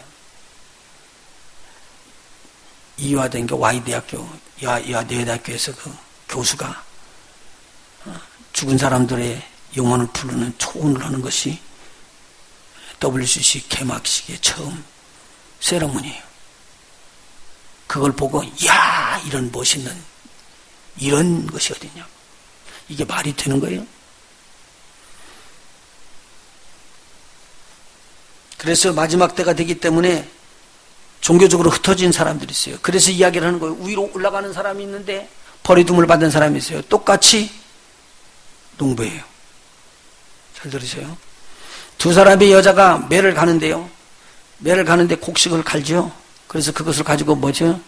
이화대학교, Y대학교, 이화대학교에서 그 교수가 죽은 사람들의 영혼을 부르는 초혼을 하는 것이 WCC 개막식의 처음 세레모니예요. 그걸 보고 이야, 이런 멋있는 이런 것이 어딨냐고. 이게 말이 되는 거예요? 그래서 마지막 때가 되기 때문에 종교적으로 흩어진 사람들이 있어요. 그래서 이야기를 하는 거예요. 위로 올라가는 사람이 있는데 버리둠을 받은 사람이 있어요. 똑같이 농부예요. 잘 들으세요. 두 사람의 여자가 매를 가는데요. 매를 가는데 곡식을 갈죠. 그래서 그것을 가지고 뭐죠?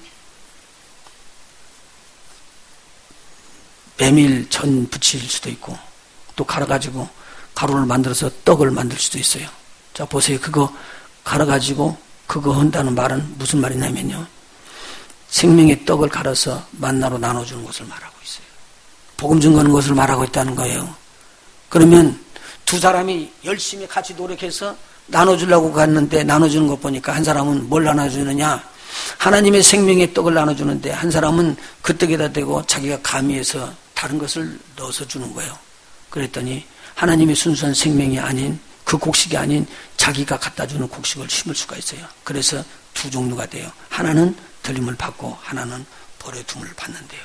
메밀전 부칠 수도 있고 또 갈아가지고 가루를 만들어서 떡을 만들 수도 있어요. 자, 보세요. 그거 갈아가지고 그거 한다는 말은 무슨 말이냐면요. 생명의 떡을 갈아서 만나로 나눠주는 것을 말하고 있어요. 복음 증거하는 것을 말하고 있다는 거예요. 그러면 두 사람이 열심히 같이 노력해서 나눠주려고 갔는데 나눠주는 것 보니까 한 사람은 뭘 나눠주느냐. 하나님의 생명의 떡을 나눠주는데 한 사람은 그 떡에다 대고 자기가 가미해서 다른 것을 넣어서 주는 거예요. 그랬더니 하나님의 순수한 생명이 아닌 그 곡식이 아닌 자기가 갖다 주는 곡식을 심을 수가 있어요. 그래서 두 종류가 돼요. 하나는 들림을 받고 하나는 버려둠을 받는데요.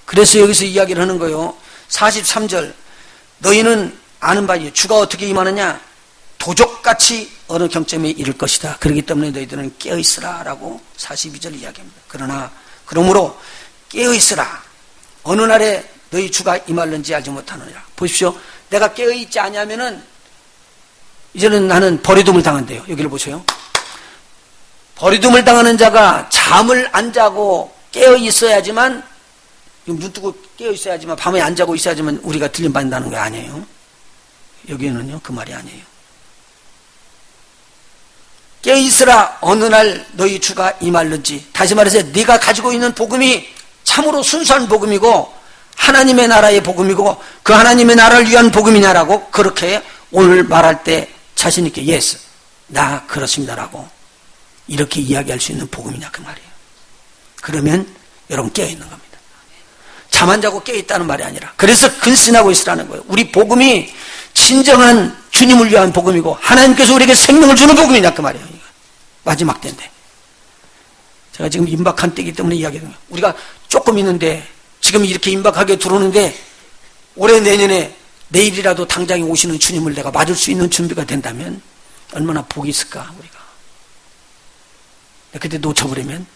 그래서 여기서 이야기를 하는 거예요. 43절 너희는 아는 바이요 주가 어떻게 임하느냐 도적같이 어느 경점에 이를 것이다. 그렇기 때문에 너희들은 깨어있으라 라고 42절 이야기합니다. 그러므로 깨어있으라. 어느 날에 너희 주가 임할는지 알지 못하느냐. 보십시오. 내가 깨어있지 않냐면은 이제는 나는 버리둠을 당한대요. 여기를 보세요. 버리둠을 당하는 자가 잠을 안 자고 깨어 있어야지만, 눈 뜨고 깨어 있어야지만, 밤에 안 자고 있어야지만 우리가 들림받는다는 게 아니에요. 여기에는요, 그 말이 아니에요. 깨어 있으라. 어느 날 너희 주가 임할는지. 다시 말해서 네가 가지고 있는 복음이 참으로 순수한 복음이고 하나님의 나라의 복음이고 그 하나님의 나라를 위한 복음이냐라고 그렇게 오늘 말할 때 자신 있게 예스, 나 그렇습니다라고 이렇게 이야기할 수 있는 복음이냐 그 말이에요. 그러면 여러분 깨어있는 겁니다. 잠 안 자고 깨어있다는 말이 아니라 그래서 근신하고 있으라는 거예요. 우리 복음이 진정한 주님을 위한 복음이고 하나님께서 우리에게 생명을 주는 복음이냐 그 말이에요. 마지막 때인데 제가 지금 임박한 때이기 때문에 이야기하는 거예요. 우리가 조금 있는데 지금 이렇게 임박하게 들어오는데 올해 내년에 내일이라도 당장에 오시는 주님을 내가 맞을 수 있는 준비가 된다면 얼마나 복이 있을까 우리가. 그때 놓쳐버리면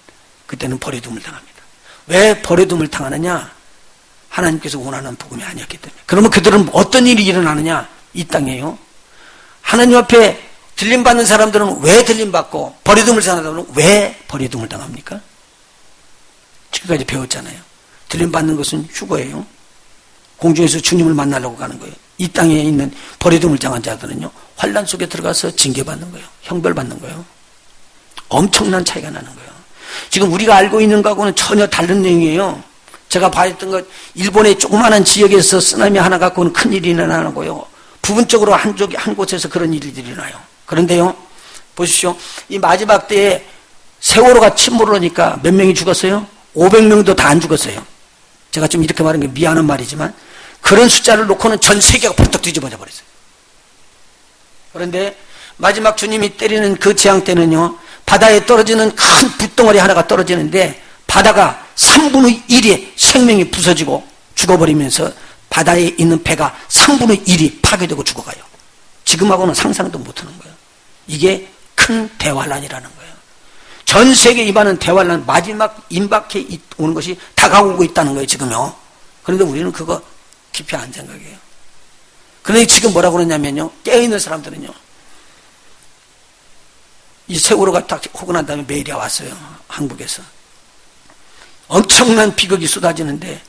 그때는 버려둠을 당합니다. 왜 버려둠을 당하느냐? 하나님께서 원하는 복음이 아니었기 때문에. 그러면 그들은 어떤 일이 일어나느냐? 이 땅에요. 하나님 앞에 들림받는 사람들은 왜 들림받고 버려둠을 당하는 사람들은 왜 버려둠을 당합니까? 지금까지 배웠잖아요. 들림받는 것은 휴거예요. 공중에서 주님을 만나려고 가는 거예요. 이 땅에 있는 버려둠을 당한 자들은요, 환난 속에 들어가서 징계받는 거예요. 형벌받는 거예요. 엄청난 차이가 나는 거예요. 지금 우리가 알고 있는 거하고는 전혀 다른 내용이에요. 제가 봤던 것, 일본의 조그마한 지역에서 쓰나미 하나 갖고는 큰일이 일어나는 거예요. 부분적으로 한 곳에서 그런 일들이 일어나요. 그런데요, 보십시오. 이 마지막 때에 세월호가 침몰을 하니까 몇 명이 죽었어요? 500명도 다 안 죽었어요. 제가 좀 이렇게 말하는 게 미안한 말이지만 그런 숫자를 놓고는 전 세계가 벌떡 뒤집어져 버렸어요. 그런데 마지막 주님이 때리는 그 재앙 때는요, 바다에 떨어지는 큰 붓덩어리 하나가 떨어지는데 바다가 3분의 1의 생명이 부서지고 죽어버리면서 바다에 있는 배가 3분의 1이 파괴되고 죽어가요. 지금하고는 상상도 못하는 거예요. 이게 큰 대환란이라는 거예요. 전 세계에 임하는 대환란, 마지막 임박해 오는 것이 다가오고 있다는 거예요, 지금요. 그런데 우리는 그거 깊이 안 생각해요. 그런데 지금 뭐라고 그러냐면요, 깨어있는 사람들은요, 이 세월호가 딱 오고 난 다음에 메일이 왔어요, 한국에서. 엄청난 비극이 쏟아지는데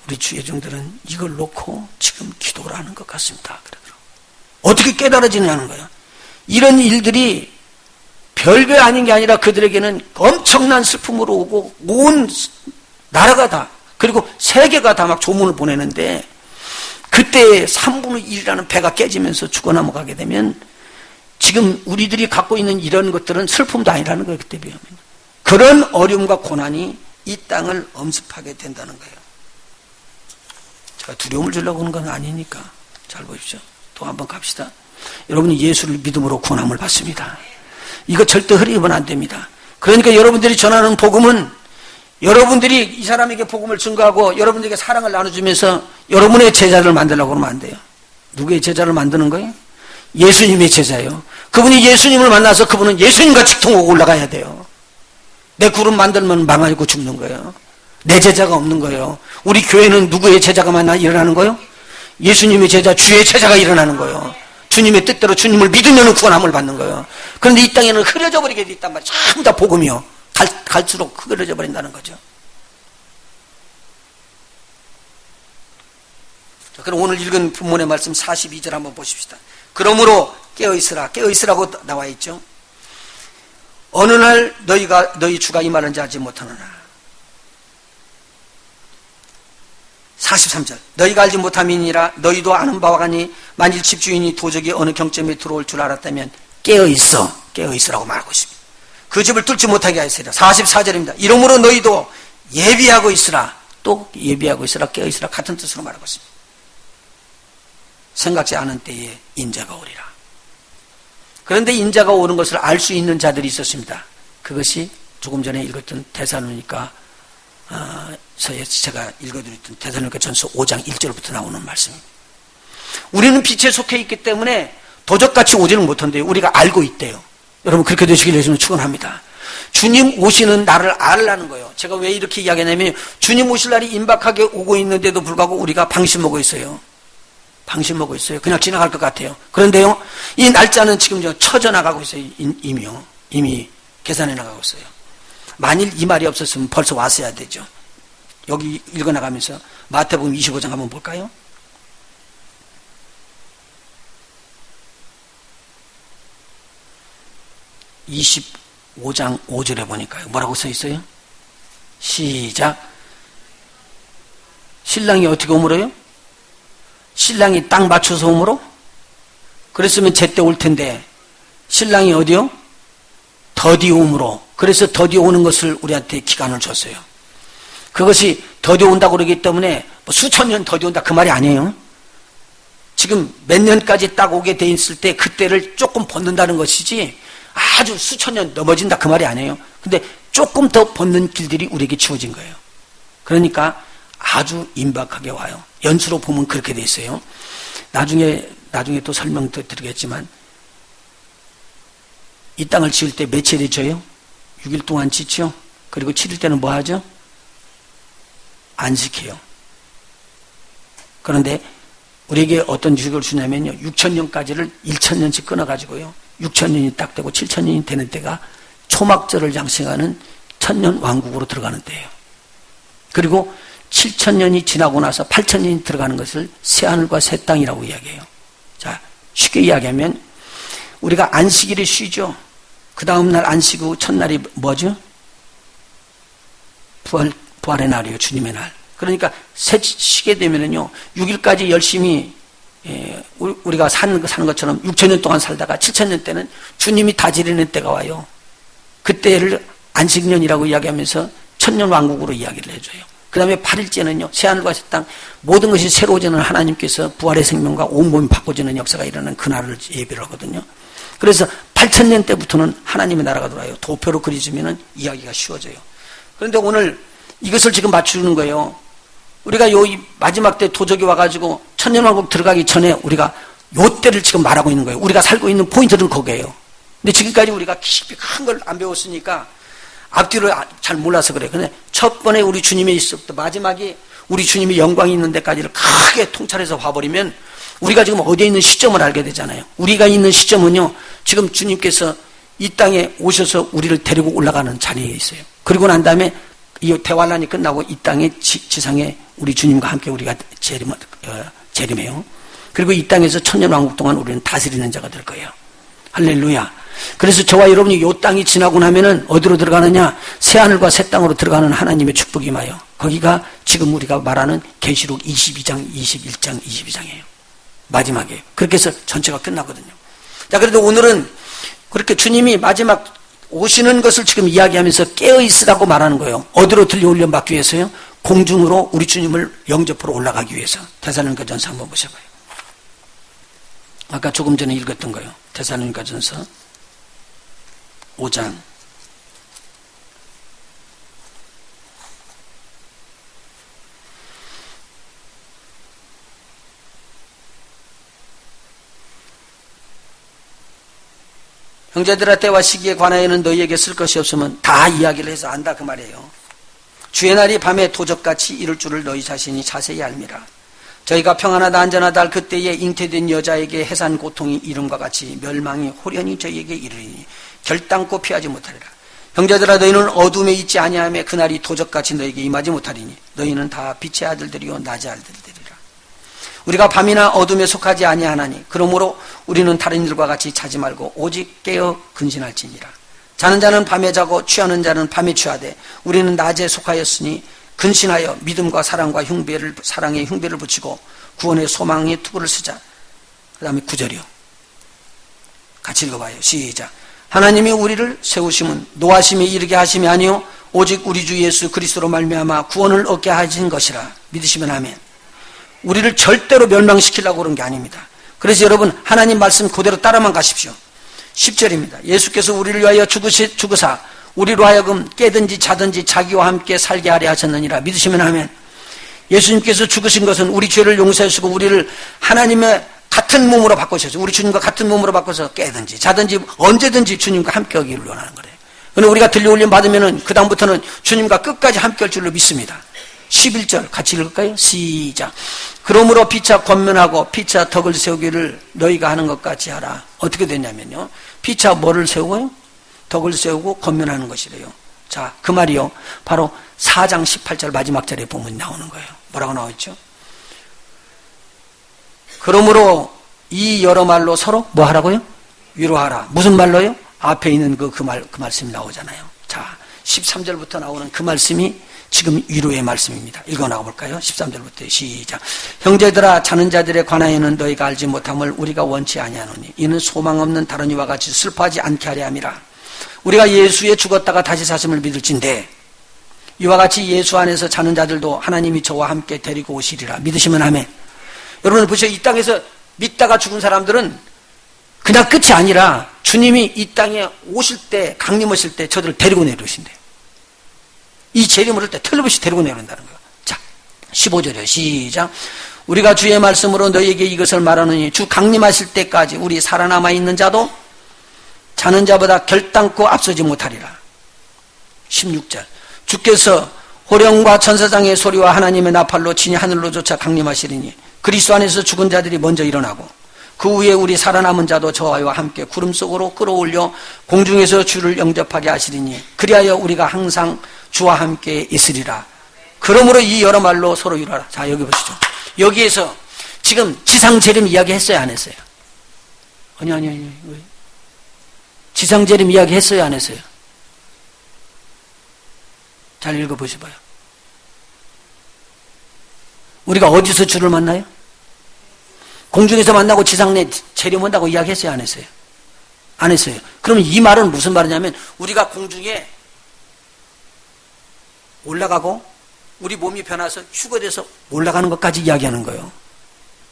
우리 주예종들은 이걸 놓고 지금 기도를 하는 것 같습니다. 그러더라고요. 어떻게 깨달아지느냐는 거예요. 이런 일들이 별게 아닌 게 아니라 그들에게는 엄청난 슬픔으로 오고 온 나라가 다, 그리고 세계가 다 막 조문을 보내는데, 그때 3분의 1이라는 배가 깨지면서 죽어 넘어가게 되면 지금 우리들이 갖고 있는 이런 것들은 슬픔도 아니라는 거예요. 그때 비하면. 그런 어려움과 고난이 이 땅을 엄습하게 된다는 거예요. 제가 두려움을 주려고 하는 건 아니니까. 잘 보십시오. 또 한번 갑시다. 여러분이 예수를 믿음으로 구원함을 받습니다. 이거 절대 흐리면 안 됩니다. 그러니까 여러분들이 전하는 복음은, 여러분들이 이 사람에게 복음을 증거하고 여러분들에게 사랑을 나눠주면서 여러분의 제자를 만들려고 하면 안 돼요. 누구의 제자를 만드는 거예요? 예수님의 제자예요. 그분이 예수님을 만나서 그분은 예수님과 직통하고 올라가야 돼요. 내 그룹 만들면 망하고 죽는 거예요. 내 제자가 없는 거예요. 우리 교회는 누구의 제자가 만나 일어나는 거예요? 예수님의 제자, 주의 제자가 일어나는 거예요. 주님의 뜻대로 주님을 믿으면 구원함을 받는 거예요. 그런데 이 땅에는 흐려져 버리게 돼 있단 말이에요. 전부 다 복음이요. 갈수록 흐려져 버린다는 거죠. 자, 그럼 오늘 읽은 본문의 말씀 42절 한번 보십시다. 그러므로 깨어있으라. 깨어있으라고 나와 있죠. 어느 날 너희 주가 임하는지 알지 못하느냐. 43절. 너희가 알지 못함이니라. 너희도 아는 바와 같니 만일 집주인이 도적이 어느 경점에 들어올 줄 알았다면 깨어있어. 깨어있으라고 말하고 있습니다. 그 집을 뚫지 못하게 하였으리라. 44절입니다. 이러므로 너희도 예비하고 있으라. 또 예비하고 있으라. 깨어있으라. 같은 뜻으로 말하고 있습니다. 생각지 않은 때에 인자가 오리라. 그런데 인자가 오는 것을 알 수 있는 자들이 있었습니다. 그것이 조금 전에 읽었던 데살로니가 제가 읽어드렸던 데살로니가 전서 5장 1절부터 나오는 말씀입니다. 우리는 빛에 속해 있기 때문에 도적같이 오지는 못한대요. 우리가 알고 있대요. 여러분 그렇게 되시길 예수님 축원합니다. 주님 오시는 날을 알라는 거예요. 제가 왜 이렇게 이야기하냐면 주님 오실 날이 임박하게 오고 있는데도 불구하고 우리가 방심하고 있어요. 방심하고 있어요. 그냥 지나갈 것 같아요. 그런데요, 이 날짜는 지금 쳐져 나가고 있어요. 이미요. 이미 계산해 나가고 있어요. 만일 이 말이 없었으면 벌써 왔어야 되죠. 여기 읽어나가면서 마태복음 25장 한번 볼까요? (25장 5절에) 보니까요. 뭐라고 써 있어요? 시작. 신랑이 어떻게 오물어요? 신랑이 딱 맞춰서 오므로? 그랬으면 제때 올 텐데 신랑이 어디요? 더디 오므로. 그래서 더디 오는 것을 우리한테 기간을 줬어요. 그것이 더디 온다고 그러기 때문에 뭐 수천 년 더디 온다 그 말이 아니에요. 지금 몇 년까지 딱 오게 돼 있을 때 그때를 조금 벗는다는 것이지 아주 수천 년 넘어진다 그 말이 아니에요. 근데 조금 더 벗는 길들이 우리에게 치워진 거예요. 그러니까 아주 임박하게 와요. 연수로 보면 그렇게 돼 있어요. 나중에 또 설명도 드리겠지만 이 땅을 지을 때 며칠이 져요? 6일 동안 짓죠. 그리고 7일 때는 뭐 하죠? 안식해요. 그런데 우리에게 어떤 유식을 주냐면요. 6,000년까지를 1,000년씩 끊어가지고요. 6,000년이 딱 되고 7,000년이 되는 때가 초막절을 장식하는 천년 왕국으로 들어가는 때예요. 그리고 7,000년이 지나고 나서 8,000년이 들어가는 것을 새하늘과 새 땅이라고 이야기해요. 자, 쉽게 이야기하면 우리가 안식일에 쉬죠. 그 다음날 안식 후 첫날이 뭐죠? 부활의 날이에요. 주님의 날. 그러니까 쉬게 되면은요, 6일까지 열심히 우리가 사는 것처럼 6,000년 동안 살다가 7,000년 때는 주님이 다스리는 때가 와요. 그때를 안식년이라고 이야기하면서 천년 왕국으로 이야기를 해줘요. 그 다음에 8일째는요, 새하늘과 새 땅, 모든 것이 새로워지는 하나님께서 부활의 생명과 온몸이 바꿔지는 역사가 일어나는 그날을 예비를 하거든요. 그래서 8,000년 때부터는 하나님의 나라가 돌아요. 도표로 그려지면 이야기가 쉬워져요. 그런데 오늘 이것을 지금 맞추는 거예요. 우리가 요 마지막 때 도적이 와가지고 천년왕국 들어가기 전에 우리가 요때를 지금 말하고 있는 거예요. 우리가 살고 있는 포인트는 거기에요. 근데 지금까지 우리가 깊이 큰 걸 안 배웠으니까 앞뒤로 잘 몰라서 그래요. 근데 첫 번에 우리 주님의 있었부터 마지막에 우리 주님이 영광이 있는 데까지를 크게 통찰해서 봐버리면 우리가 지금 어디에 있는 시점을 알게 되잖아요. 우리가 있는 시점은요, 지금 주님께서 이 땅에 오셔서 우리를 데리고 올라가는 자리에 있어요. 그리고 난 다음에 이 대환란이 끝나고 이 땅에 지상에 우리 주님과 함께 우리가 재림해요. 그리고 이 땅에서 천년왕국 동안 우리는 다스리는 자가 될 거예요. 할렐루야. 그래서 저와 여러분이 이 땅이 지나고 나면은 어디로 들어가느냐? 새하늘과 새 땅으로 들어가는 하나님의 축복이 임하여 거기가 지금 우리가 말하는 계시록 22장, 21장, 22장이에요. 마지막이에요. 그렇게 해서 전체가 끝나거든요. 자, 그래도 오늘은 그렇게 주님이 마지막 오시는 것을 지금 이야기하면서 깨어있으라고 말하는 거예요. 어디로 들려올려 받기 위해서요? 공중으로 우리 주님을 영접하러 올라가기 위해서. 데살로니가전서 한번 보셔봐요. 아까 조금 전에 읽었던 거예요. 데살로니가전서 5장. 형제들아, 때와 시기에 관하여는 너희에게 쓸 것이 없으면 다 이야기를 해서 안다 그 말이에요. 주의 날이 밤에 도적같이 이를 줄을 너희 자신이 자세히 알미라. 저희가 평안하다 안전하다 할 그때에 잉태된 여자에게 해산 고통이 이름과 같이 멸망이 호련히 저희에게 이르리니 결단코 피하지 못하리라. 형제들아, 너희는 어둠에 있지 아니하며 그날이 도적같이 너희에게 임하지 못하리니 너희는 다 빛의 아들들이요 낮의 아들들이라. 우리가 밤이나 어둠에 속하지 아니하나니 그러므로 우리는 다른 일과 같이 자지 말고 오직 깨어 근신할지니라. 자는 자는 밤에 자고 취하는 자는 밤에 취하되 우리는 낮에 속하였으니 근신하여 믿음과 사랑과 사랑의 흉배를 붙이고 구원의 소망의 투구를 쓰자. 그 다음에 9절이요. 같이 읽어봐요. 시작. 하나님이 우리를 세우심은 노하심에 이르게 하심이 아니요 오직 우리 주 예수 그리스도로 말미암아 구원을 얻게 하신 것이라. 믿으시면 아멘. 우리를 절대로 멸망시키려고 그런 게 아닙니다. 그래서 여러분 하나님 말씀 그대로 따라만 가십시오. 10절입니다. 예수께서 우리를 위하여 죽으사 우리로 하여금 깨든지 자든지 자기와 함께 살게 하려 하셨느니라. 믿으시면 아멘. 예수님께서 죽으신 것은 우리 죄를 용서하시고 우리를 하나님의 같은 몸으로 바꾸셔서 우리 주님과 같은 몸으로 바꿔서 깨든지 자든지 언제든지 주님과 함께 하기를 원하는 거예요. 그런데 우리가 들려올림 받으면은 그 다음부터는 주님과 끝까지 함께 할 줄로 믿습니다. 11절 같이 읽을까요? 시작. 그러므로 피차 권면하고 피차 덕을 세우기를 너희가 하는 것 같이 하라. 어떻게 되냐면요, 피차 뭐를 세우고요? 덕을 세우고 권면하는 것이래요. 자, 그 말이요, 바로 4장 18절 마지막 절에 보면 나오는 거예요. 뭐라고 나와있죠? 그러므로 이 여러 말로 서로 뭐 하라고요? 위로하라. 무슨 말로요? 앞에 있는 그 말씀이 나오잖아요. 자, 13절부터 나오는 그 말씀이 지금 위로의 말씀입니다. 읽어나가 볼까요? 13절부터 시작. 형제들아, 자는 자들에 관하여는 너희가 알지 못함을 우리가 원치 아니하노니 이는 소망 없는 다른 이와 같이 슬퍼하지 않게 하려 함이라. 우리가 예수에 죽었다가 다시 사심을 믿을진대 이와 같이 예수 안에서 자는 자들도 하나님이 저와 함께 데리고 오시리라. 믿으시면 아멘. 여러분 보세요. 이 땅에서 믿다가 죽은 사람들은 그냥 끝이 아니라 주님이 이 땅에 오실 때, 강림하실 때 저들을 데리고 내려오신대요. 이 재림을 할 때 틀림없이 데리고 내려온다는 거예요. 자, 15절이요. 시작. 우리가 주의 말씀으로 너희에게 이것을 말하느니 주 강림하실 때까지 우리 살아남아 있는 자도 자는 자보다 결단코 앞서지 못하리라. 16절. 주께서 호령과 천사장의 소리와 하나님의 나팔로 친히 하늘로 쫓아 강림하시리니 그리스도 안에서 죽은 자들이 먼저 일어나고 그 후에 우리 살아남은 자도 저와 함께 구름 속으로 끌어올려 공중에서 주를 영접하게 하시리니 그리하여 우리가 항상 주와 함께 있으리라. 그러므로 이 여러 말로 서로 위로하라. 자, 여기 보시죠. 여기에서 지금 지상 재림 이야기 했어요, 안 했어요? 아니. 왜? 지상 재림 이야기 했어요, 안 했어요? 잘 읽어보셔봐요. 우리가 어디서 주를 만나요? 공중에서 만나고 지상 내 재림한다고 이야기했어요, 안 했어요? 안 했어요. 그러면 이 말은 무슨 말이냐면 우리가 공중에 올라가고 우리 몸이 변해서 휴거돼서 올라가는 것까지 이야기하는 거예요.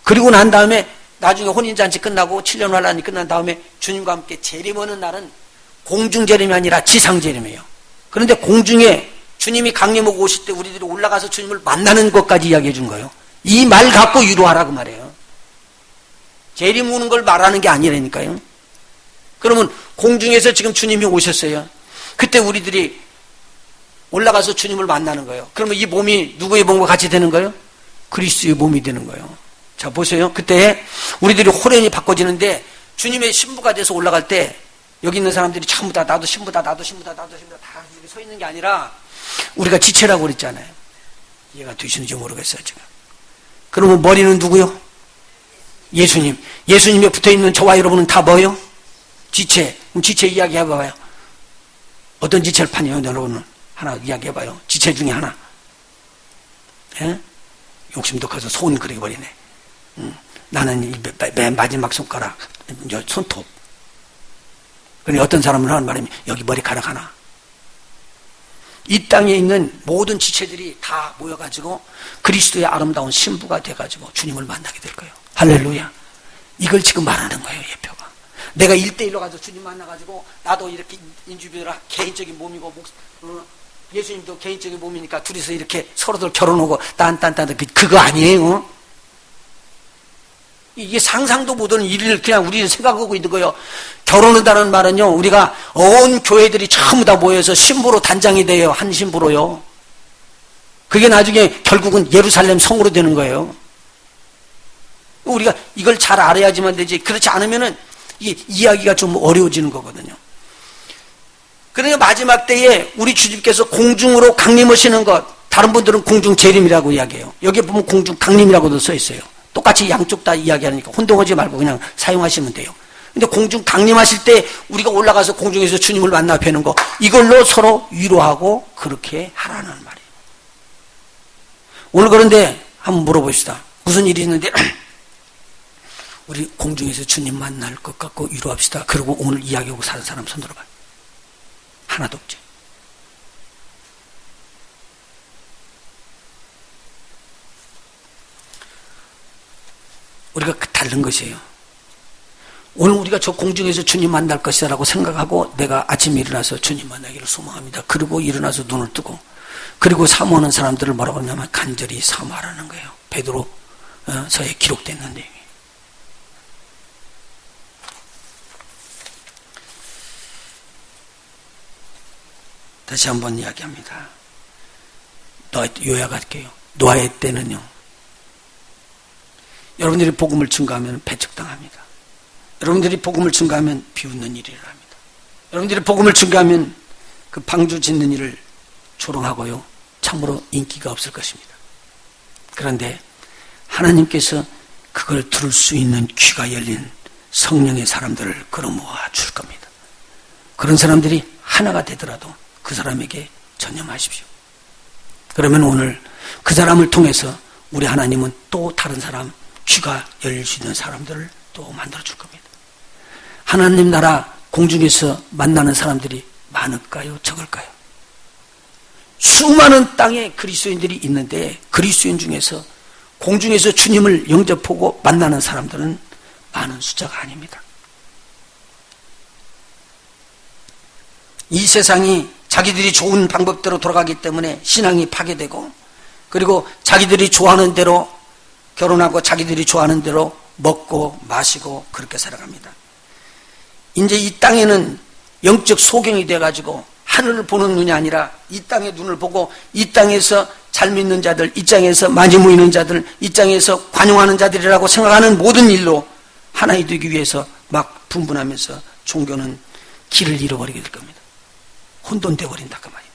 그리고 난 다음에 나중에 혼인잔치 끝나고 7년 환란이 끝난 다음에 주님과 함께 재림하는 날은 공중 재림이 아니라 지상 재림이에요. 그런데 공중에 주님이 강림하고 오실 때 우리들이 올라가서 주님을 만나는 것까지 이야기해 준 거예요. 이 말 갖고 위로하라 그 말이에요. 재림 오는 걸 말하는 게 아니라니까요. 그러면 공중에서 지금 주님이 오셨어요. 그때 우리들이 올라가서 주님을 만나는 거예요. 그러면 이 몸이 누구의 몸과 같이 되는 거예요? 그리스도의 몸이 되는 거예요. 자, 보세요. 그때 우리들이 호련이 바꿔지는데 주님의 신부가 돼서 올라갈 때 여기 있는 사람들이 전부 다 나도 신부다, 나도 신부다, 나도 신부다 다 이렇게 서 있는 게 아니라 우리가 지체라고 그랬잖아요. 이해가 되시는지 모르겠어요, 지금. 그러면 머리는 누구요? 예수님. 예수님에 붙어 있는 저와 여러분은 다 뭐요? 지체. 그럼 지체 이야기 해봐요. 어떤 지체를 파냐요, 여러분은? 하나 이야기 해봐요. 지체 중에 하나. 예? 욕심도 커서 손이 그렇게 버리네. 나는 맨 마지막 손가락, 손톱. 그런데 어떤 사람은 하는 말이면 여기 머리카락 하나. 이 땅에 있는 모든 지체들이 다 모여가지고 그리스도의 아름다운 신부가 돼가지고 주님을 만나게 될 거예요. 할렐루야. 이걸 지금 말하는 거예요, 예표가. 내가 1대1로 가서 주님 만나가지고 나도 이렇게 인주비라 개인적인 몸이고 예수님도 개인적인 몸이니까 둘이서 이렇게 서로들 결혼하고 딴딴딴 그거 아니에요. 이게 상상도 못하는 일을 그냥 우리는 생각하고 있는 거예요. 결혼한다는 말은요, 우리가 온 교회들이 전부 다 모여서 신부로 단장이 돼요. 한 신부로요. 그게 나중에 결국은 예루살렘 성으로 되는 거예요. 우리가 이걸 잘 알아야지만 되지. 그렇지 않으면은 이 이야기가 좀 어려워지는 거거든요. 그러니까 마지막 때에 우리 주님께서 공중으로 강림하시는 것, 다른 분들은 공중 재림이라고 이야기해요. 여기 보면 공중 강림이라고도 써 있어요. 똑같이 양쪽 다 이야기하니까 혼동하지 말고 그냥 사용하시면 돼요. 근데 공중 강림하실 때 우리가 올라가서 공중에서 주님을 만나 뵈는 거, 이걸로 서로 위로하고 그렇게 하라는 말이에요. 오늘 그런데 한번 물어봅시다. 무슨 일이 있는데 우리 공중에서 주님 만날 것 같고 위로합시다. 그리고 오늘 이야기하고 사는 사람 손 들어봐요. 하나도 없지. 우리가 다른 것이에요. 오늘 우리가 저 공중에서 주님 만날 것이라고 생각하고 내가 아침에 일어나서 주님 만나기를 소망합니다. 그리고 일어나서 눈을 뜨고 그리고 사모하는 사람들을 뭐라고 하냐면 간절히 사모하라는 거예요. 베드로서에 기록된 내용이에요. 다시 한번 이야기합니다. 요약할게요. 노아의 때는요, 여러분들이 복음을 증거하면 배척당합니다. 여러분들이 복음을 증거하면 비웃는 일이 일어납니다. 여러분들이 복음을 증거하면 그 방주 짓는 일을 조롱하고요, 참으로 인기가 없을 것입니다. 그런데 하나님께서 그걸 들을 수 있는 귀가 열린 성령의 사람들을 끌어모아 줄 겁니다. 그런 사람들이 하나가 되더라도 그 사람에게 전념하십시오. 그러면 오늘 그 사람을 통해서 우리 하나님은 또 다른 사람, 귀가 열릴 수 있는 사람들을 또 만들어 줄 겁니다. 하나님 나라 공중에서 만나는 사람들이 많을까요? 적을까요? 수많은 땅에 그리스도인들이 있는데 그리스도인 중에서 공중에서 주님을 영접하고 만나는 사람들은 많은 숫자가 아닙니다. 이 세상이 자기들이 좋은 방법대로 돌아가기 때문에 신앙이 파괴되고, 그리고 자기들이 좋아하는 대로 결혼하고 자기들이 좋아하는 대로 먹고 마시고 그렇게 살아갑니다. 이제 이 땅에는 영적 소경이 돼가지고 하늘을 보는 눈이 아니라 이 땅의 눈을 보고 이 땅에서 잘 믿는 자들, 이 땅에서 많이 모이는 자들, 이 땅에서 관용하는 자들이라고 생각하는 모든 일로 하나이 되기 위해서 막 분분하면서 종교는 길을 잃어버리게 될 겁니다. 혼돈되어 버린다 그 말이에요.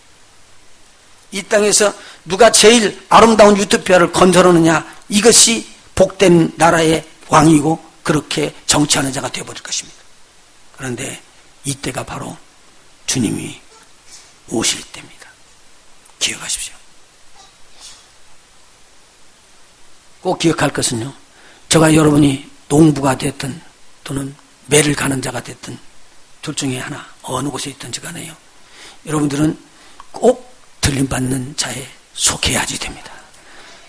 이 땅에서 누가 제일 아름다운 유토피아를 건설하느냐, 이것이 복된 나라의 왕이고 그렇게 정치하는 자가 되어버릴 것입니다. 그런데 이때가 바로 주님이 오실 때입니다. 기억하십시오. 꼭 기억할 것은요, 저가 여러분이 농부가 됐든 또는 매를 가는 자가 됐든 둘 중에 하나, 어느 곳에 있든지 간에요, 여러분들은 꼭 들림받는 자에 속해야지 됩니다.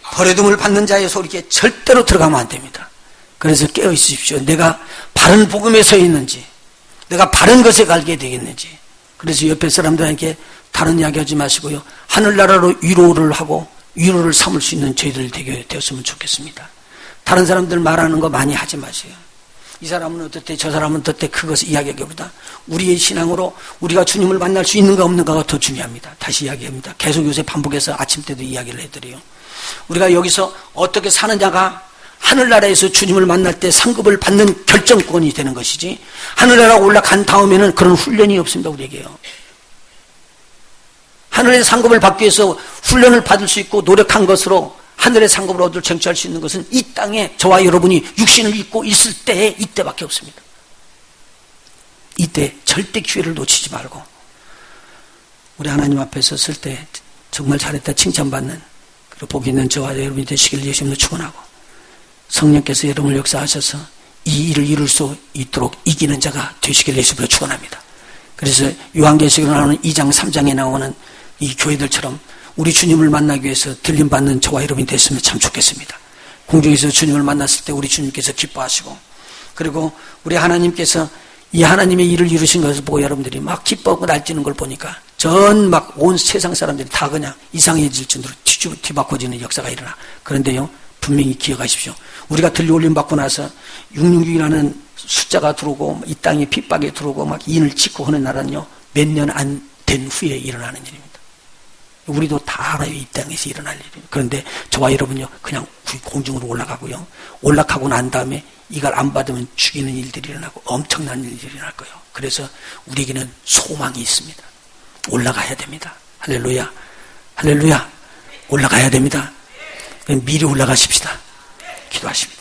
버려둠을 받는 자의 소리에 절대로 들어가면 안 됩니다. 그래서 깨어 있으십시오. 내가 바른 복음에 서 있는지, 내가 바른 것에 갈게 되겠는지. 그래서 옆에 사람들에게 다른 이야기 하지 마시고요, 하늘나라로 위로를 하고 위로를 삼을 수 있는 저희들 되었으면 좋겠습니다. 다른 사람들 말하는 거 많이 하지 마세요. 이 사람은 어떻대 저 사람은 어떻대 그것을 이야기하기보다 우리의 신앙으로 우리가 주님을 만날 수 있는가 없는가가 더 중요합니다. 다시 이야기합니다. 계속 요새 반복해서 아침 때도 이야기를 해드려요. 우리가 여기서 어떻게 사느냐가 하늘나라에서 주님을 만날 때 상급을 받는 결정권이 되는 것이지 하늘나라 올라간 다음에는 그런 훈련이 없습니다. 우리에게요. 하늘의 상급을 받기 위해서 훈련을 받을 수 있고 노력한 것으로 하늘의 상급을 얻을 쟁취할 수 있는 것은 이 땅에 저와 여러분이 육신을 입고 있을 때에 이때밖에 없습니다. 이때 절대 기회를 놓치지 말고 우리 하나님 앞에 섰을 때 정말 잘했다 칭찬받는 그리고 복이 있는 저와 여러분이 되시길 예수님으로 축원하고 성령께서 여러분을 역사하셔서 이 일을 이룰 수 있도록 이기는 자가 되시길 예수님으로 축원합니다. 그래서 요한계시록에 나오는 2장 3장에 나오는 이 교회들처럼 우리 주님을 만나기 위해서 들림받는 저와 여러분이 됐으면 참 좋겠습니다. 공중에서 주님을 만났을 때 우리 주님께서 기뻐하시고 그리고 우리 하나님께서 이 하나님의 일을 이루신 것을 보고 여러분들이 막 기뻐하고 날뛰는 걸 보니까 전 막 온 세상 사람들이 다 그냥 이상해질 정도로 뒤바꿔지는 역사가 일어나. 그런데요 분명히 기억하십시오. 우리가 들려올림 받고 나서 666이라는 숫자가 들어오고 이 땅에 핍박에 들어오고 막 인을 짓고 하는 나라는요 몇 년 안 된 후에 일어나는 일입니다. 우리도 다 알아요. 이 땅에서 일어날 일입니다. 그런데 저와 여러분요 그냥 공중으로 올라가고요 올라가고 난 다음에 이걸 안 받으면 죽이는 일들이 일어나고 엄청난 일들이 일어날 거예요. 그래서 우리에게는 소망이 있습니다. 올라가야 됩니다. 할렐루야 할렐루야 올라가야 됩니다. 미리 올라가십시다. 기도하십니다.